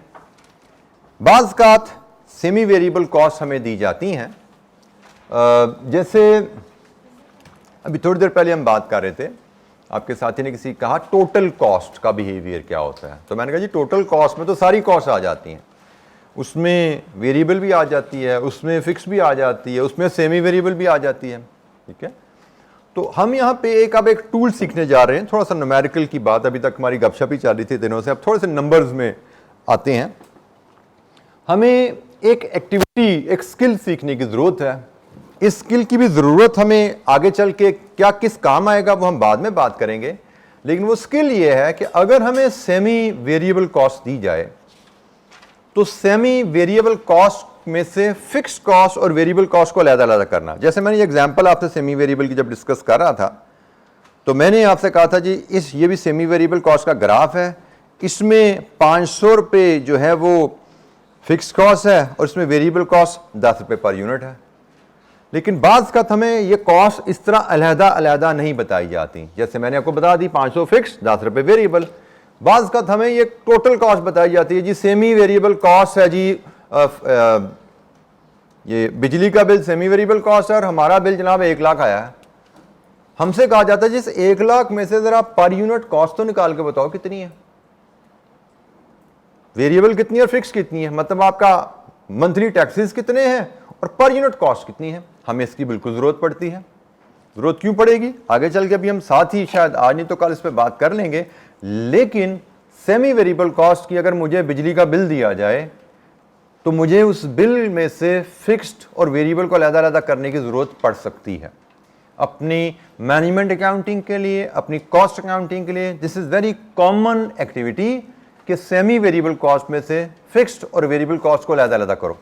बाज़ कात सेमी वेरिएबल कॉस्ट हमें दी जाती हैं। जैसे अभी थोड़ी देर पहले हम बात कर रहे थे, आपके साथी ने किसी कहा टोटल कॉस्ट का बिहेवियर क्या होता है, तो मैंने कहा जी टोटल कॉस्ट में तो सारी कॉस्ट आ जाती हैं, उसमें वेरिएबल भी आ जाती है, उसमें फिक्स भी आ जाती है, उसमें सेमी वेरिएबल भी आ जाती है। ठीक है, तो हम यहाँ पे अब एक टूल सीखने जा रहे हैं, थोड़ा सा न्यूमेरिकल की बात, अभी तक हमारी गपशप ही चल रही थी दिनों से, अब थोड़े से नंबर्स में आते हैं। हमें एक एक्टिविटी, एक स्किल सीखने की ज़रूरत है। इस स्किल की भी ज़रूरत हमें आगे चल के क्या किस काम आएगा वो हम बाद में बात करेंगे, लेकिन वो स्किल ये है कि अगर हमें सेमी वेरिएबल कॉस्ट दी जाए तो सेमी वेरिएबल कॉस्ट में से फिक्स कॉस्ट और वेरिएबल कॉस्ट को अलग-अलग करना। जैसे मैंने ये एग्जांपल आपसे सेमी वेरिएबल की जब डिस्कस कर रहा था तो मैंने आपसे कहा था जी ये भी सेमी वेरिएबल कॉस्ट का ग्राफ है, इसमें 500 रुपये जो है वो फिक्स कॉस्ट है और इसमें वेरिएबल कॉस्ट 10 रुपये पर यूनिट है। लेकिन बाज़ का हमें ये कॉस्ट इस तरह अलहदा नहीं बताई जाती। जैसे मैंने आपको बता दी 500 फिक्स 10 रुपये वेरिएबल। बाज़ का हमें ये टोटल कॉस्ट बताई जाती है जी, सेमी वेरिएबल कॉस्ट है जी ये बिजली का बिल सेमी वेरिएबल कॉस्ट है और हमारा बिल जनाब 1 लाख आया है। हमसे कहा जाता है जिस 1 लाख में से जरा पर यूनिट कॉस्ट तो निकाल के बताओ कितनी है, वेरिएबल कितनी है और फिक्स कितनी है, मतलब आपका मंथली टैक्सेस कितने हैं और पर यूनिट कॉस्ट कितनी है। हमें इसकी बिल्कुल जरूरत पड़ती है। जरूरत क्यों पड़ेगी आगे चल के अभी हम साथ ही शायद आज नहीं तो कल इस पर बात कर लेंगे। लेकिन सेमी वेरिएबल कॉस्ट की अगर मुझे बिजली का बिल दिया जाए तो मुझे उस बिल में से फिक्स्ड और वेरिएबल को अलग-अलग करने की जरूरत पड़ सकती है अपनी मैनेजमेंट अकाउंटिंग के लिए, अपनी कॉस्ट अकाउंटिंग के लिए। This is very common activity कि सेमी वेरिएबल कॉस्ट में से फिक्स्ड और वेरिएबल कॉस्ट को अलग-अलग करो।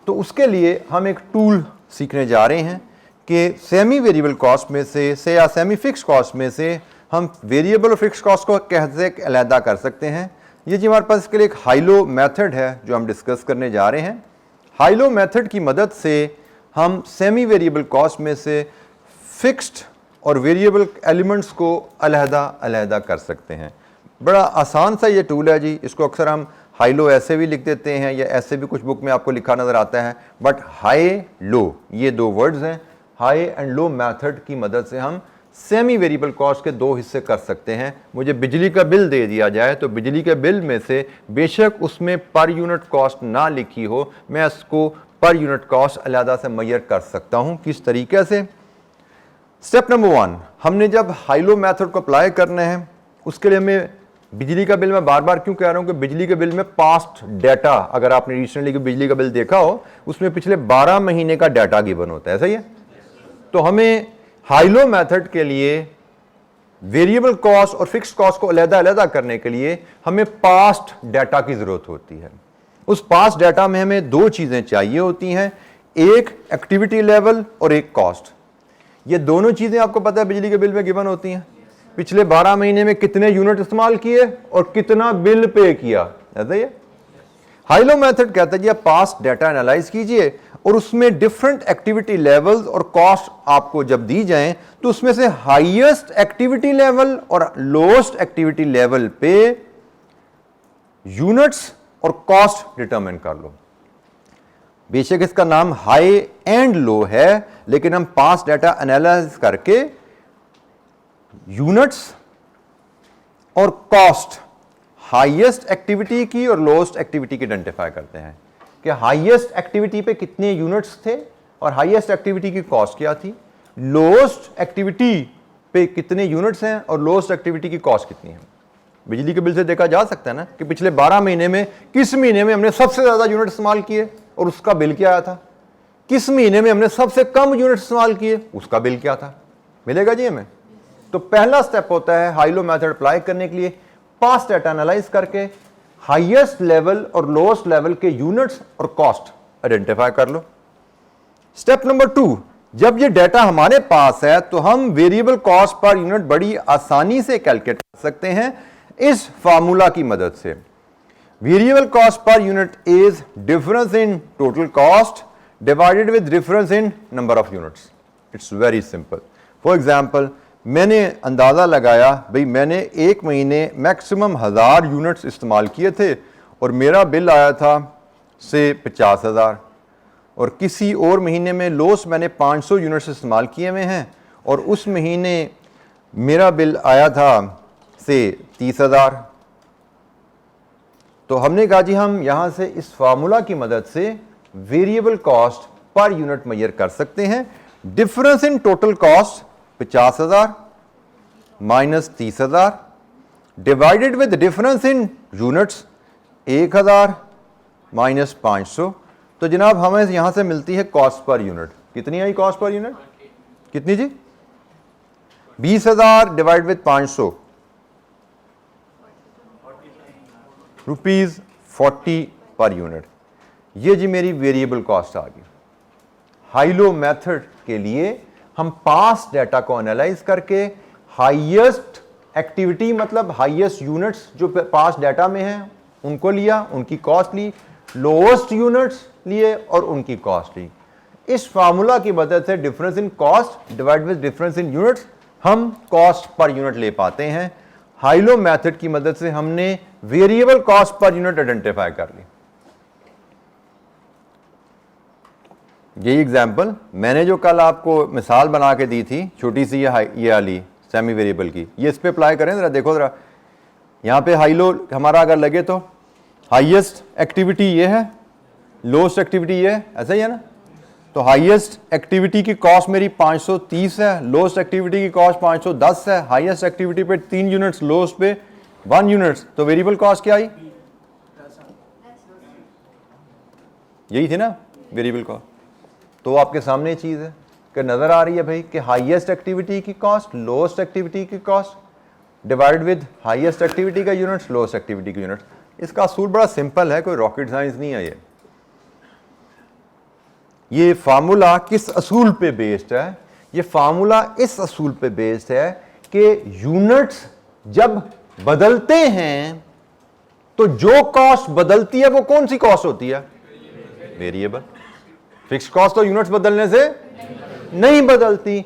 तो उसके लिए हम एक टूल सीखने जा रहे हैं कि सेमी वेरिएबल कॉस्ट में से या सेमी फिक्स कॉस्ट में से हम वेरिएबल और फिक्स कॉस्ट को कैसे अलग कर सकते हैं। ये जी हमारे पास इसके लिए एक हाइलो मेथड है जो हम डिस्कस करने जा रहे हैं। हाइलो मेथड की मदद से हम सेमी वेरिएबल कॉस्ट में से फिक्स्ड और वेरिएबल एलिमेंट्स को अलग-अलग कर सकते हैं। बड़ा आसान सा ये टूल है जी। इसको अक्सर हम हाई लो ऐसे भी लिख देते हैं या ऐसे भी कुछ बुक में आपको लिखा नजर आता है, बट हाई लो ये दो वर्ड्स हैं। हाई एंड लो मेथड की मदद से हम सेमी वेरिएबल कॉस्ट के दो हिस्से कर सकते हैं। मुझे बिजली का बिल दे दिया जाए तो बिजली के बिल में से बेशक उसमें पर यूनिट कॉस्ट ना लिखी हो, मैं इसको पर यूनिट कॉस्ट अलग से मेजर कर सकता हूं। किस तरीके से? स्टेप नंबर 1, हमने जब हाई लो मेथड को अप्लाई करना है उसके लिए हमें बिजली का बिल, मैं बार बार क्यों कह रहा हूं कि बिजली के बिल में पास्ट डाटा, अगर आपने रिसेंटली बिजली का बिल देखा हो उसमें पिछले 12 महीने का डाटा गिवन होता है, सही है? तो हमें हाई लो मेथड के लिए वेरिएबल कॉस्ट और फिक्स्ड कॉस्ट को अलग-अलग करने के लिए हमें पास्ट डाटा की जरूरत होती है। उस पास्ट डाटा में हमें दो चीजें चाहिए होती हैं, एक एक्टिविटी लेवल और एक कॉस्ट। ये दोनों चीजें आपको पता है बिजली के बिल में गिवन होती हैं। पिछले 12 महीने में कितने यूनिट इस्तेमाल किए और कितना बिल पे किया, ऐसा ही है। हाई लो मेथड कहता है जी आप पास्ट डाटा एनालाइज कीजिए और उसमें डिफरेंट एक्टिविटी लेवल्स और कॉस्ट आपको जब दी जाएं तो उसमें से हाईएस्ट एक्टिविटी लेवल और लोएस्ट एक्टिविटी लेवल पे यूनिट्स और कॉस्ट डिटरमिन कर लो। बेशक इसका नाम हाई एंड लो है, लेकिन हम पास्ट डाटा एनालाइज करके यूनिट्स और कॉस्ट हाईएस्ट एक्टिविटी की और लोएस्ट एक्टिविटी की आइडेंटिफाई करते हैं कि हाईएस्ट एक्टिविटी पे कितने यूनिट्स थे और हाईएस्ट एक्टिविटी की कॉस्ट क्या थी, लोएस्ट एक्टिविटी पे कितने यूनिट्स हैं और लोएस्ट एक्टिविटी की कॉस्ट कितनी है। बिजली के बिल से देखा जा सकता है ना कि पिछले 12 महीने में किस महीने में हमने सबसे ज्यादा यूनिट इस्तेमाल किए और उसका बिल क्या आया था, किस महीने में हमने सबसे कम यूनिट इस्तेमाल किए उसका बिल क्या था। मिलेगा जी हमें? तो पहला स्टेप होता है हाई लो मेथड अप्लाई करने के लिए पास्ट डाटा एनालाइज करके हाईएस्ट लेवल और लोएस्ट लेवल के यूनिट्स और कॉस्ट आइडेंटिफाई कर लो। स्टेप नंबर 2, जब ये डाटा हमारे पास है तो हम वेरिएबल कॉस्ट पर यूनिट बड़ी आसानी से कैलकुलेट कर सकते हैं इस फार्मूला की मदद से। Variable cost per unit is difference in total cost divided with difference in number of units. It's very simple. For example मैंने अंदाज़ा लगाया भाई मैंने एक महीने मैक्सिमम 1000 यूनिट्स इस्तेमाल किए थे और मेरा बिल आया था से 50,000, और किसी और महीने में लोस मैंने 500 यूनिट्स इस्तेमाल किए हुए हैं और उस महीने मेरा बिल आया था से 30,000। तो हमने कहा जी हम यहां से इस फार्मूला की मदद से variable cost per unit measure कर सकते हैं। Difference in total cost 50,000 minus 30,000 divided with difference in units 1000 minus 500। तो जनाब हमें यहां से मिलती है कॉस्ट पर यूनिट। कितनी आई कॉस्ट पर यूनिट? कितनी जी? 20,000 divide with 500 rupees 40 per unit. ये जी मेरी वेरिएबल कॉस्ट आ गई। हाई लो मेथड के लिए हम पास्ट डाटा को एनालाइज करके हाईएस्ट एक्टिविटी मतलब हाईएस्ट यूनिट्स जो पास्ट डाटा में हैं उनको लिया, उनकी कॉस्ट ली, लोएस्ट यूनिट्स लिए और उनकी कॉस्ट ली। इस फार्मूला की मदद से difference in cost divide with difference in units हम कॉस्ट पर यूनिट ले पाते हैं। हाई लो मेथड की मदद से हमने variable cost per unit identify कर ली। यही एग्जाम्पल मैंने जो कल आपको मिसाल बना के दी थी, छोटी सी ये वाली सेमी वेरिएबल की, ये इस पे अप्लाई करें ज़रा, देखो ज़रा, यहाँ पे हाई लो हमारा अगर लगे तो हाईएस्ट एक्टिविटी ये है, लोएस्ट एक्टिविटी ये है, ऐसा ही है ना। तो हाईएस्ट एक्टिविटी की कॉस्ट मेरी 530 है, लोएस्ट एक्टिविटी की कॉस्ट 510 है, हाईएस्ट एक्टिविटी पे 3 यूनिट्स, लोएस्ट पे 1 यूनिट्स, तो वेरिएबल कॉस्ट क्या आई? यही थी ना वेरिएबल कॉस्ट। तो आपके सामने चीज़ है कि नज़र आ रही है भाई कि हाईएस्ट एक्टिविटी की कॉस्ट, लोएस्ट एक्टिविटी की cost divide with highest activity का यूनिट्स, लोएस्ट एक्टिविटी का यूनिट्स। इसका असूल बड़ा सिंपल है, कोई रॉकेट साइंस नहीं है। ये फार्मूला किस असूल पे बेस्ड है? ये फार्मूला इस असूल पे बेस्ड है कि यूनिट्स जब बदलते हैं तो जो कॉस्ट बदलती है वो कौन सी कॉस्ट होती है? वेरिएबल। फिक्स कॉस्ट तो यूनिट्स बदलने से नहीं बदलती।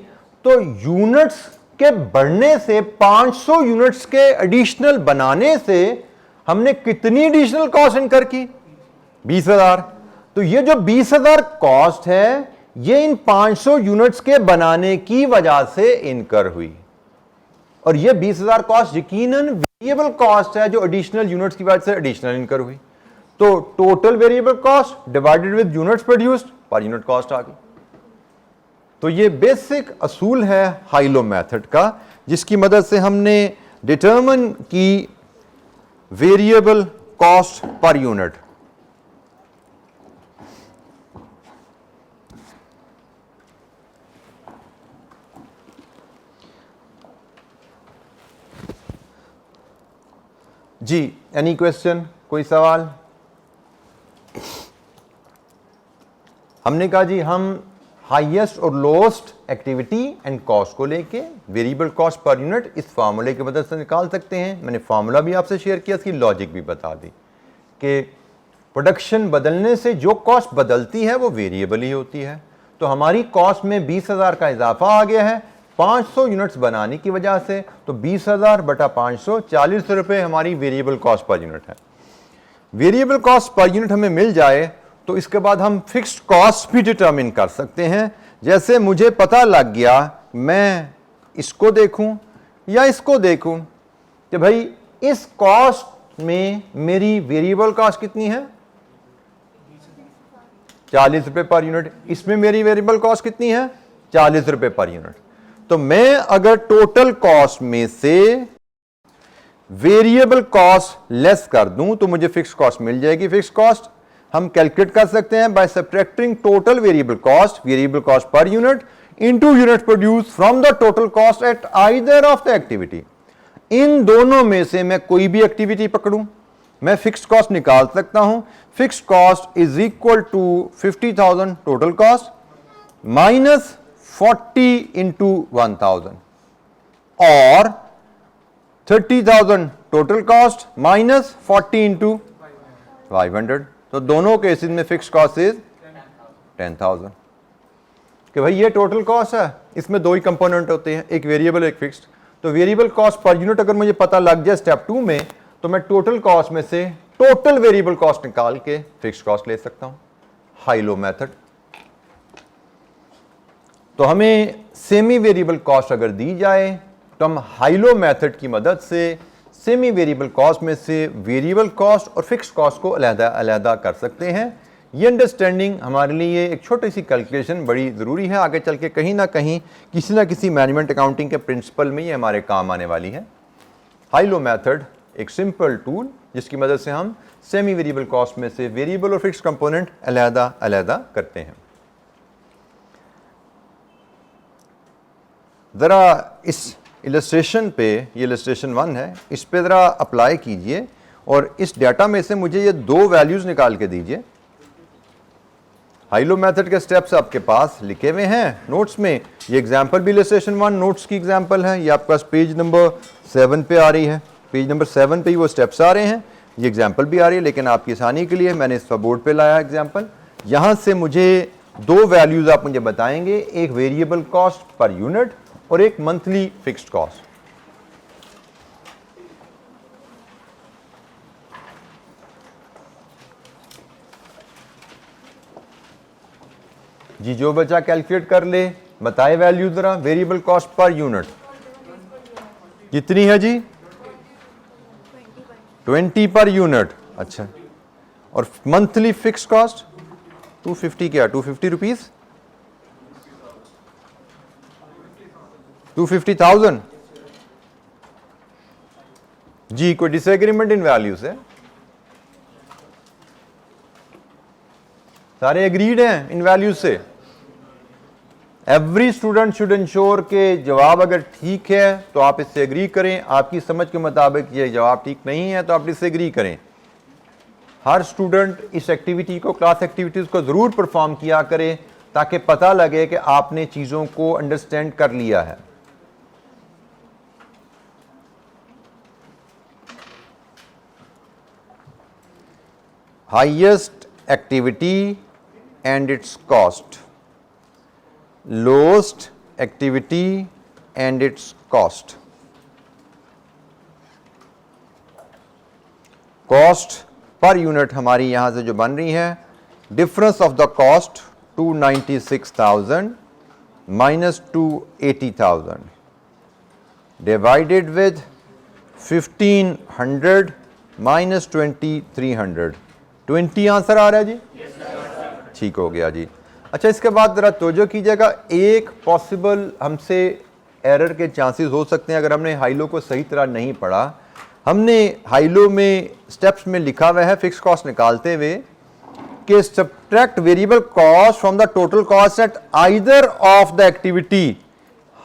तो यूनिट्स के बढ़ने से 500 यूनिट्स के एडिशनल बनाने से हमने कितनी एडिशनल कॉस्ट इनकर की? 20,000। तो ये जो 20,000 कॉस्ट है ये इन 500 यूनिट्स के बनाने की वजह से इनकर हुई, और ये 20,000 कॉस्ट यकीनन वेरिएबल कॉस्ट है जो एडिशनल यूनिट्स की वजह से एडिशनल इनकर हुई। तो total variable cost divided with units produced, per unit cost आ गई। तो ये बेसिक असूल है हाइलो मेथड का, जिसकी मदद से हमने डिटरमिन की वेरिएबल कॉस्ट पर यूनिट। जी, एनी क्वेश्चन, कोई सवाल? हमने कहा जी हम हाईएस्ट और लोएस्ट एक्टिविटी एंड कॉस्ट को लेके वेरिएबल कॉस्ट पर यूनिट इस फार्मूले की मदद से निकाल सकते हैं। मैंने फार्मूला भी आपसे शेयर किया, इसकी लॉजिक भी बता दी कि प्रोडक्शन बदलने से जो कॉस्ट बदलती है वो वेरिएबल ही होती है। तो हमारी कॉस्ट में 20,000 का इजाफा आ गया है 500 यूनिट्स बनाने की वजह से, तो 20,000 बटा 500, 40 रुपये हमारी वेरिएबल कॉस्ट पर यूनिट है। वेरिएबल कॉस्ट पर यूनिट हमें मिल जाए तो इसके बाद हम फिक्स्ड कॉस्ट भी डिटरमिन कर सकते हैं। जैसे मुझे पता लग गया मैं इसको देखूं या इसको देखूं कि भाई इस कॉस्ट में मेरी वेरिएबल कॉस्ट कितनी है? 40 रुपये पर यूनिट। इसमें मेरी वेरिएबल कॉस्ट कितनी है? 40 रुपये पर यूनिट। तो मैं अगर टोटल कॉस्ट में से वेरिएबल कॉस्ट लेस कर दूं तो मुझे फिक्स कॉस्ट मिल जाएगी। फिक्स कॉस्ट हम कैलकुलेट कर सकते हैं by subtracting total variable cost per unit into unit produce from the total cost at either of the activity. इन दोनों में से मैं कोई भी एक्टिविटी पकड़ूं, मैं फिक्स कॉस्ट निकाल सकता हूं। Fix cost is equal to 50,000 total cost minus 40 into 1,000 और 30,000 टोटल कॉस्ट माइनस 40 इंटू 500। तो दोनों केसेस में फिक्स कॉस्ट इज 10,000। कि भाई ये टोटल कॉस्ट है, इसमें दो ही कंपोनेंट होते हैं, एक वेरिएबल एक फिक्स्ड। तो वेरिएबल कॉस्ट पर यूनिट अगर मुझे पता लग जाए स्टेप 2 में, तो मैं टोटल कॉस्ट में से टोटल वेरिएबल कॉस्ट निकाल के फिक्स्ड कॉस्ट ले सकता हूं। High low method. तो हमें सेमी वेरिएबल कॉस्ट अगर दी जाए तो हम हाई लो मेथड की मदद से सेमी वेरिएबल कॉस्ट में से वेरिएबल कॉस्ट और फिक्स्ड कॉस्ट को अलग-अलग कर सकते हैं। ये अंडरस्टैंडिंग हमारे लिए एक छोटी सी कैलकुलेशन बड़ी ज़रूरी है, आगे चल के कहीं ना किसी मैनेजमेंट अकाउंटिंग के प्रिंसिपल में ये हमारे काम आने वाली है। हाई लो मेथड एक सिंपल टूल जिसकी मदद से हम सेमी वेरिएबल कॉस्ट में से वेरिएबल और फिक्स्ड कंपोनेंट अलग-अलग करते हैं। ज़रा इस इलस्ट्रेशन पे, ये इलस्ट्रेशन 1 है, इस पे ज़रा अप्लाई कीजिए और इस डाटा में से मुझे ये दो वैल्यूज़ निकाल के दीजिए। हाई लो मेथड के स्टेप्स आपके पास लिखे हुए हैं नोट्स में। ये एग्जांपल भी इलस्ट्रेशन 1 नोट्स की एग्जांपल है, ये आपके पास पेज नंबर 7 पे आ रही है। पेज नंबर 7 पे ही वो स्टेप्स आ रहे हैं, ये एग्जांपल भी आ रही है, लेकिन आपकी आसानी के लिए मैंने इस बोर्ड पे लाया एग्जांपल। यहाँ से मुझे दो वैल्यूज़ आप मुझे बताएंगे, एक वेरिएबल कॉस्ट पर यूनिट और एक मंथली फिक्स्ड कॉस्ट। जी जो बचा कैलकुलेट कर ले, बताए वैल्यू जरा। वेरिएबल कॉस्ट पर यूनिट कितनी है जी? 20 पर यूनिट। अच्छा, और मंथली फिक्स कॉस्ट 250 क्या? 250 रुपीज, 250,000। जी कोई डिसएग्रीमेंट इन वैल्यू से? सारे एग्रीड हैं इन वैल्यू से? एवरी स्टूडेंट शुड इंश्योर के जवाब अगर ठीक है तो आप इससे एग्री करें, आपकी समझ के मुताबिक ये जवाब ठीक नहीं है तो आप इससे एग्री करें। हर स्टूडेंट इस एक्टिविटी को, क्लास एक्टिविटीज को जरूर परफॉर्म किया करे ताकि पता लगे कि आपने चीजों को अंडरस्टैंड कर लिया है। Highest activity and its cost, lowest activity and its cost. Cost per unit हमारी यहां से जो बन रही है, difference of the cost 296,000 minus 280,000 divided with 1500 minus 2300। 20 answer आ रहा है जी? ठीक हो गया जी। अच्छा, इसके बाद जरा तवज्जो कीजिएगा, एक पॉसिबल हमसे एरर के चांसेस हो सकते हैं अगर हमने हाइलो को सही तरह नहीं पढ़ा। हमने हाइलो में स्टेप्स में लिखा हुआ है फिक्स कॉस्ट निकालते हुए कि subtract variable cost from the total cost at either of the activity,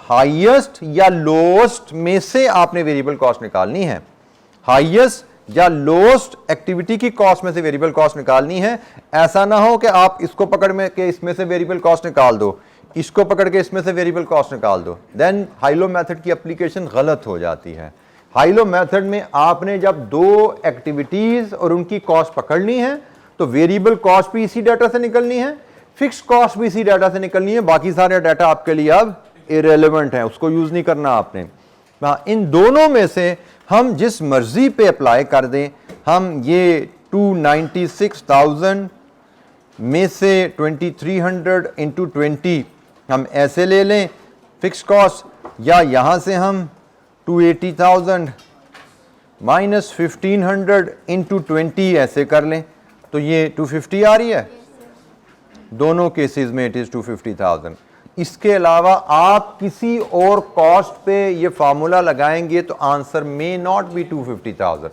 highest या लोएस्ट में से आपने वेरिएबल कॉस्ट निकालनी है। हाईएस्ट या लोएस्ट एक्टिविटी की कॉस्ट में से वेरिएबल कॉस्ट निकालनी है। ऐसा ना हो कि आप इसको पकड़ में के इसमें से वेरिएबल कॉस्ट निकाल दो, इसको पकड़ के इसमें से वेरिएबल कॉस्ट निकाल दो, देन हाइलो मेथड की एप्लीकेशन गलत हो जाती है। हाइलो मेथड में आपने जब दो एक्टिविटीज और उनकी कॉस्ट पकड़नी है तो वेरिएबल कॉस्ट भी इसी डाटा से निकलनी है, फिक्स कॉस्ट भी इसी डाटा से निकलनी है, बाकी सारे डाटा आपके लिए अब इरेलेवेंट है, उसको यूज नहीं करना आपने। इन दोनों में से हम जिस मर्जी पे अप्लाई कर दें, हम ये 296,000 में से 2300 इंटू 20 हम ऐसे ले लें फिक्स कॉस्ट, या यहां से हम 280,000 माइनस 1500 इंटू 20 ऐसे कर लें तो ये 250 आ रही है। दोनों केसेस में इट इज 250,000। इसके अलावा आप किसी और कॉस्ट पे ये फार्मूला लगाएंगे तो आंसर मे नॉट बी 250,000।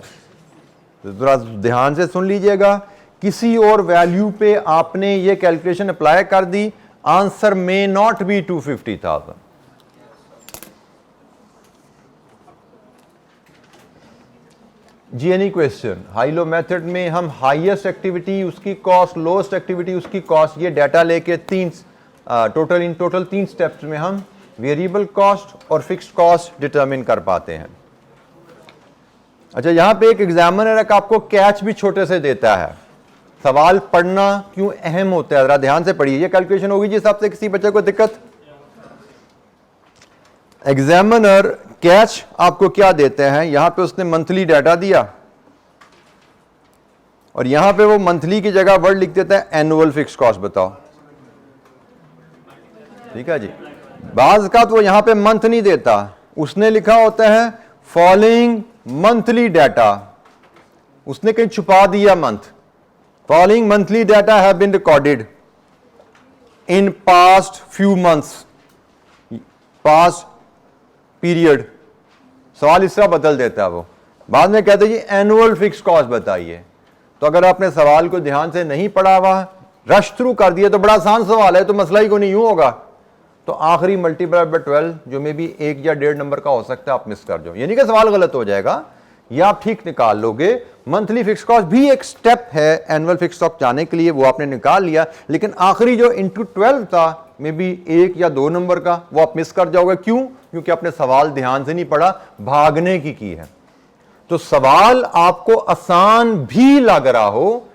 तो जरा ध्यान से सुन लीजिएगा, किसी और वैल्यू पे आपने ये कैलकुलेशन अप्लाई कर दी, आंसर मे नॉट बी 250,000। जी एनी क्वेश्चन? हाइलो मेथड में हम हाईएस्ट एक्टिविटी उसकी कॉस्ट, लोएस्ट एक्टिविटी उसकी कॉस्ट, ये डाटा लेके इन टोटल 3 स्टेप्स में हम वेरिएबल कॉस्ट और फिक्स्ड कॉस्ट डिटरमिन कर पाते हैं। अच्छा, यहां पे एक एग्जामिनर आपको कैच भी छोटे से देता है, सवाल पढ़ना क्यों अहम होता है, जरा ध्यान से पढ़िए। ये कैलकुलेशन होगी जिस हिसाब से किसी बच्चे को दिक्कत। एग्जामिनर कैच आपको क्या देते हैं, यहां पे उसने मंथली डाटा दिया और यहां पे वो मंथली की जगह वर्ड लिख देता है एनुअल फिक्स कॉस्ट बताओ। ठीक है जी। बाज का तो वो यहां पे मंथ नहीं देता, उसने लिखा होता है फॉलोइंग मंथली डाटा, उसने कहीं छुपा दिया month. Following monthly data have been recorded in past few months, past period. सवाल इस तरह बदल देता है वो, बाद में कहते जी एनुअल फिक्स कॉस्ट बताइए। तो अगर आपने सवाल को ध्यान से नहीं पढ़ा हुआ, रश थ्रू कर दिया तो बड़ा आसान सवाल है, तो मसला ही को नहीं यूं होगा, तो आखिरी मल्टीप्लाई बाय 12 जो में भी 1 या 1.5 नंबर का हो सकता है आप मिस कर जाओ। यानी कि सवाल गलत हो जाएगा या आप ठीक निकाल लोगे। मंथली फिक्स कॉस्ट भी एक स्टेप है एनुअल फिक्स कॉस्ट जाने के लिए, वो आपने निकाल लिया, लेकिन आखिरी जो इंटू 12 था में भी 1 या 2 नंबर का, वो आप मिस कर जाओगे। क्यों? क्योंकि आपने सवाल ध्यान से नहीं पढ़ा, भागने की है। तो सवाल आपको आसान भी लग रहा हो,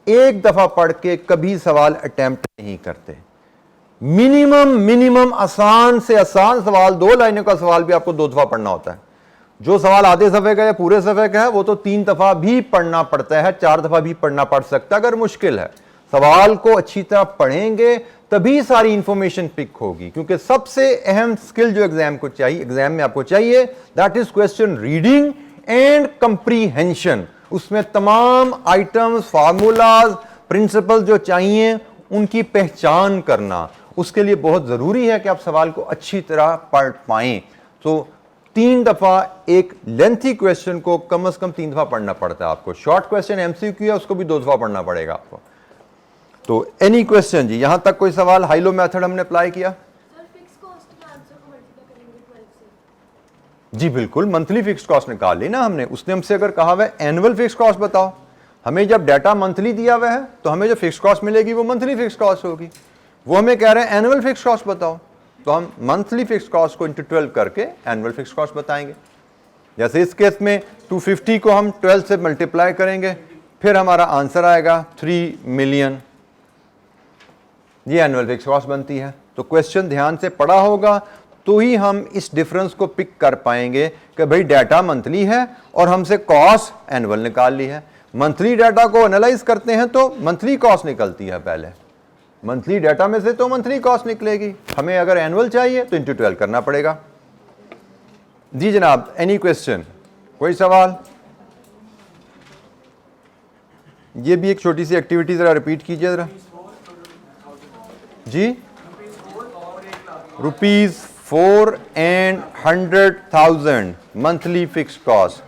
एक दफा पढ़ के कभी सवाल अटेम्प्ट नहीं करते। मिनिमम आसान से आसान सवाल, 2 लाइनों का सवाल भी आपको 2 दफा पढ़ना होता है। जो सवाल आधे सफे का या पूरे सफे का है वो तो 3 दफा भी पढ़ना पड़ता है, 4 दफा भी पढ़ना पड़ सकता है अगर मुश्किल है। सवाल को अच्छी तरह पढ़ेंगे तभी सारी इंफॉर्मेशन पिक होगी, क्योंकि सबसे अहम स्किल जो एग्जाम में आपको चाहिए that is question reading and comprehension. उसमें तमाम आइटम्स, फार्मूलाज, प्रिंसिपल जो चाहिए उनकी पहचान करना, उसके लिए बहुत जरूरी है कि आप सवाल को अच्छी तरह पढ़ पाएं। तो 3 दफा एक लेंथी क्वेश्चन को कम से कम 3 दफा पढ़ना पड़ता है आपको। शॉर्ट क्वेश्चन एमसीक्यू है, उसको भी 2 दफा पढ़ना पड़ेगा आपको। तो एनी क्वेश्चन जी, यहां तक कोई सवाल? हाइलो मेथड हमने अप्लाई किया जी, बिल्कुल मंथली फिक्स्ड कॉस्ट निकाल ली ना हमने। उसने हमसे अगर कहा हुआ है एनुअल फिक्स्ड कॉस्ट बताओ, हमें जब डाटा मंथली दिया हुआ है तो हमें जो फिक्स्ड कॉस्ट मिलेगी वो मंथली फिक्स्ड कॉस्ट होगी। वो हमें कह रहे हैं एनुअल फिक्स्ड कॉस्ट बताओ, तो हम मंथली फिक्स्ड कॉस्ट को इंटू 12 करके एनुअल फिक्स्ड कॉस्ट बताएंगे। जैसे इस केस में 250 को हम 12 से मल्टीप्लाई करेंगे, फिर हमारा आंसर आएगा 3 मिलियन, ये एनुअल फिक्स्ड कॉस्ट बनती है। तो क्वेश्चन ध्यान से पढ़ा होगा तो ही हम इस डिफरेंस को पिक कर पाएंगे कि भाई डाटा मंथली है और हमसे कॉस्ट एनुअल निकाल ली है। मंथली डाटा को एनालाइज करते हैं तो मंथली कॉस्ट निकलती है, पहले मंथली डाटा में से तो मंथली कॉस्ट निकलेगी। हमें अगर एनुअल चाहिए तो इंटू 12 करना पड़ेगा। जी जनाब, एनी क्वेश्चन, कोई सवाल? ये भी एक छोटी सी एक्टिविटी जरा रिपीट कीजिए जरा जी। ₹4 and 100,000 मंथली फिक्स्ड कॉस्ट।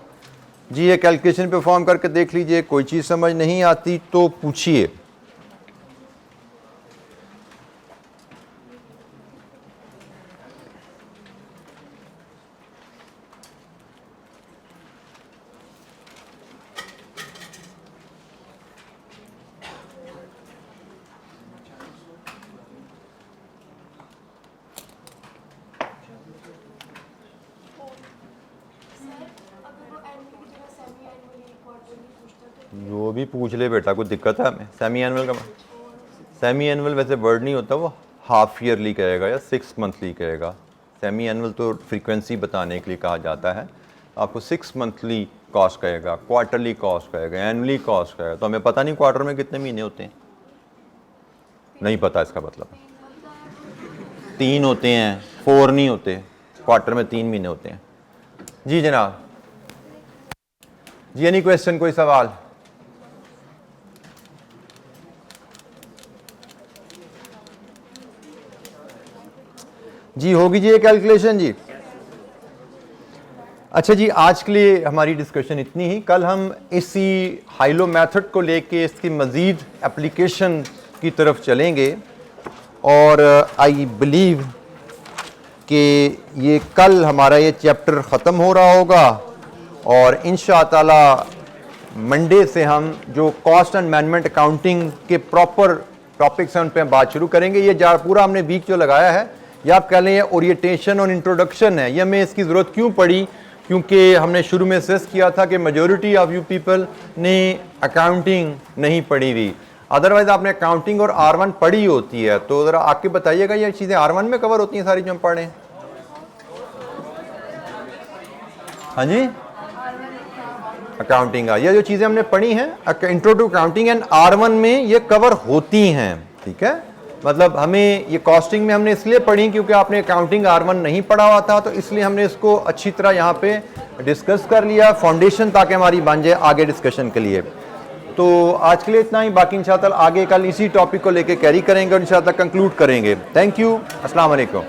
जी ये कैलकुलेशन परफॉर्म करके देख लीजिए, कोई चीज समझ नहीं आती तो पूछिए। जो भी पूछ ले बेटा, कोई दिक्कत है हमें? सेमी एनुअल का, सेमी एनुअल वैसे वर्ड नहीं होता, वो हाफ ईयरली कहेगा या 6 मंथली कहेगा। सेमी एनुअल तो फ्रीक्वेंसी बताने के लिए कहा जाता है। आपको 6 मंथली कॉस्ट कहेगा, क्वार्टरली कॉस्ट कहेगा, एनुअली कॉस्ट कहेगा। तो हमें पता नहीं क्वार्टर में कितने महीने होते हैं, नहीं पता। इसका मतलब 3 होते हैं, 4 नहीं होते, क्वार्टर में 3 महीने होते हैं। जी जनाब, जी एनी क्वेश्चन, कोई सवाल? जी होगी जी ये कैलकुलेशन जी। अच्छा जी, आज के लिए हमारी डिस्कशन इतनी ही। कल हम इसी हाइलो मेथड को लेके इसकी मज़ीद एप्लीकेशन की तरफ चलेंगे और आई बिलीव कि ये कल हमारा ये चैप्टर ख़त्म हो रहा होगा और इंशाअल्लाह मंडे से हम जो कॉस्ट एंड मैनेजमेंट अकाउंटिंग के प्रॉपर टॉपिक्स हैं उन पर बात शुरू करेंगे। ये पूरा हमने वीक जो लगाया है, या आप कह लें ये ओरिएंटेशन और इंट्रोडक्शन है। ये हमें इसकी ज़रूरत क्यों पड़ी? क्योंकि हमने शुरू में सेस किया था कि मेजॉरिटी ऑफ यू पीपल ने अकाउंटिंग नहीं पढ़ी हुई। अदरवाइज आपने अकाउंटिंग और R1 पढ़ी होती है। तो ज़रा आके बताइएगा ये चीज़ें R1 में कवर होती हैं सारी जो हम पढ़ें? हाँ जी, अकाउंटिंग ये जो चीज़ें हमने पढ़ी हैं intro to accounting and R1 में ये कवर होती हैं। ठीक है, मतलब हमें ये कॉस्टिंग में हमने इसलिए पढ़ी क्योंकि आपने अकाउंटिंग R1 नहीं पढ़ा हुआ था, तो इसलिए हमने इसको अच्छी तरह यहाँ पे डिस्कस कर लिया फाउंडेशन, ताकि हमारी बन जाए आगे डिस्कशन के लिए। तो आज के लिए इतना ही, बाकी इंशाअल्लाह आगे कल इसी टॉपिक को लेके कैरी करेंगे और इंशाअल्लाह कंक्लूड करेंगे। थैंक यू, अस्सलाम वालेकुम।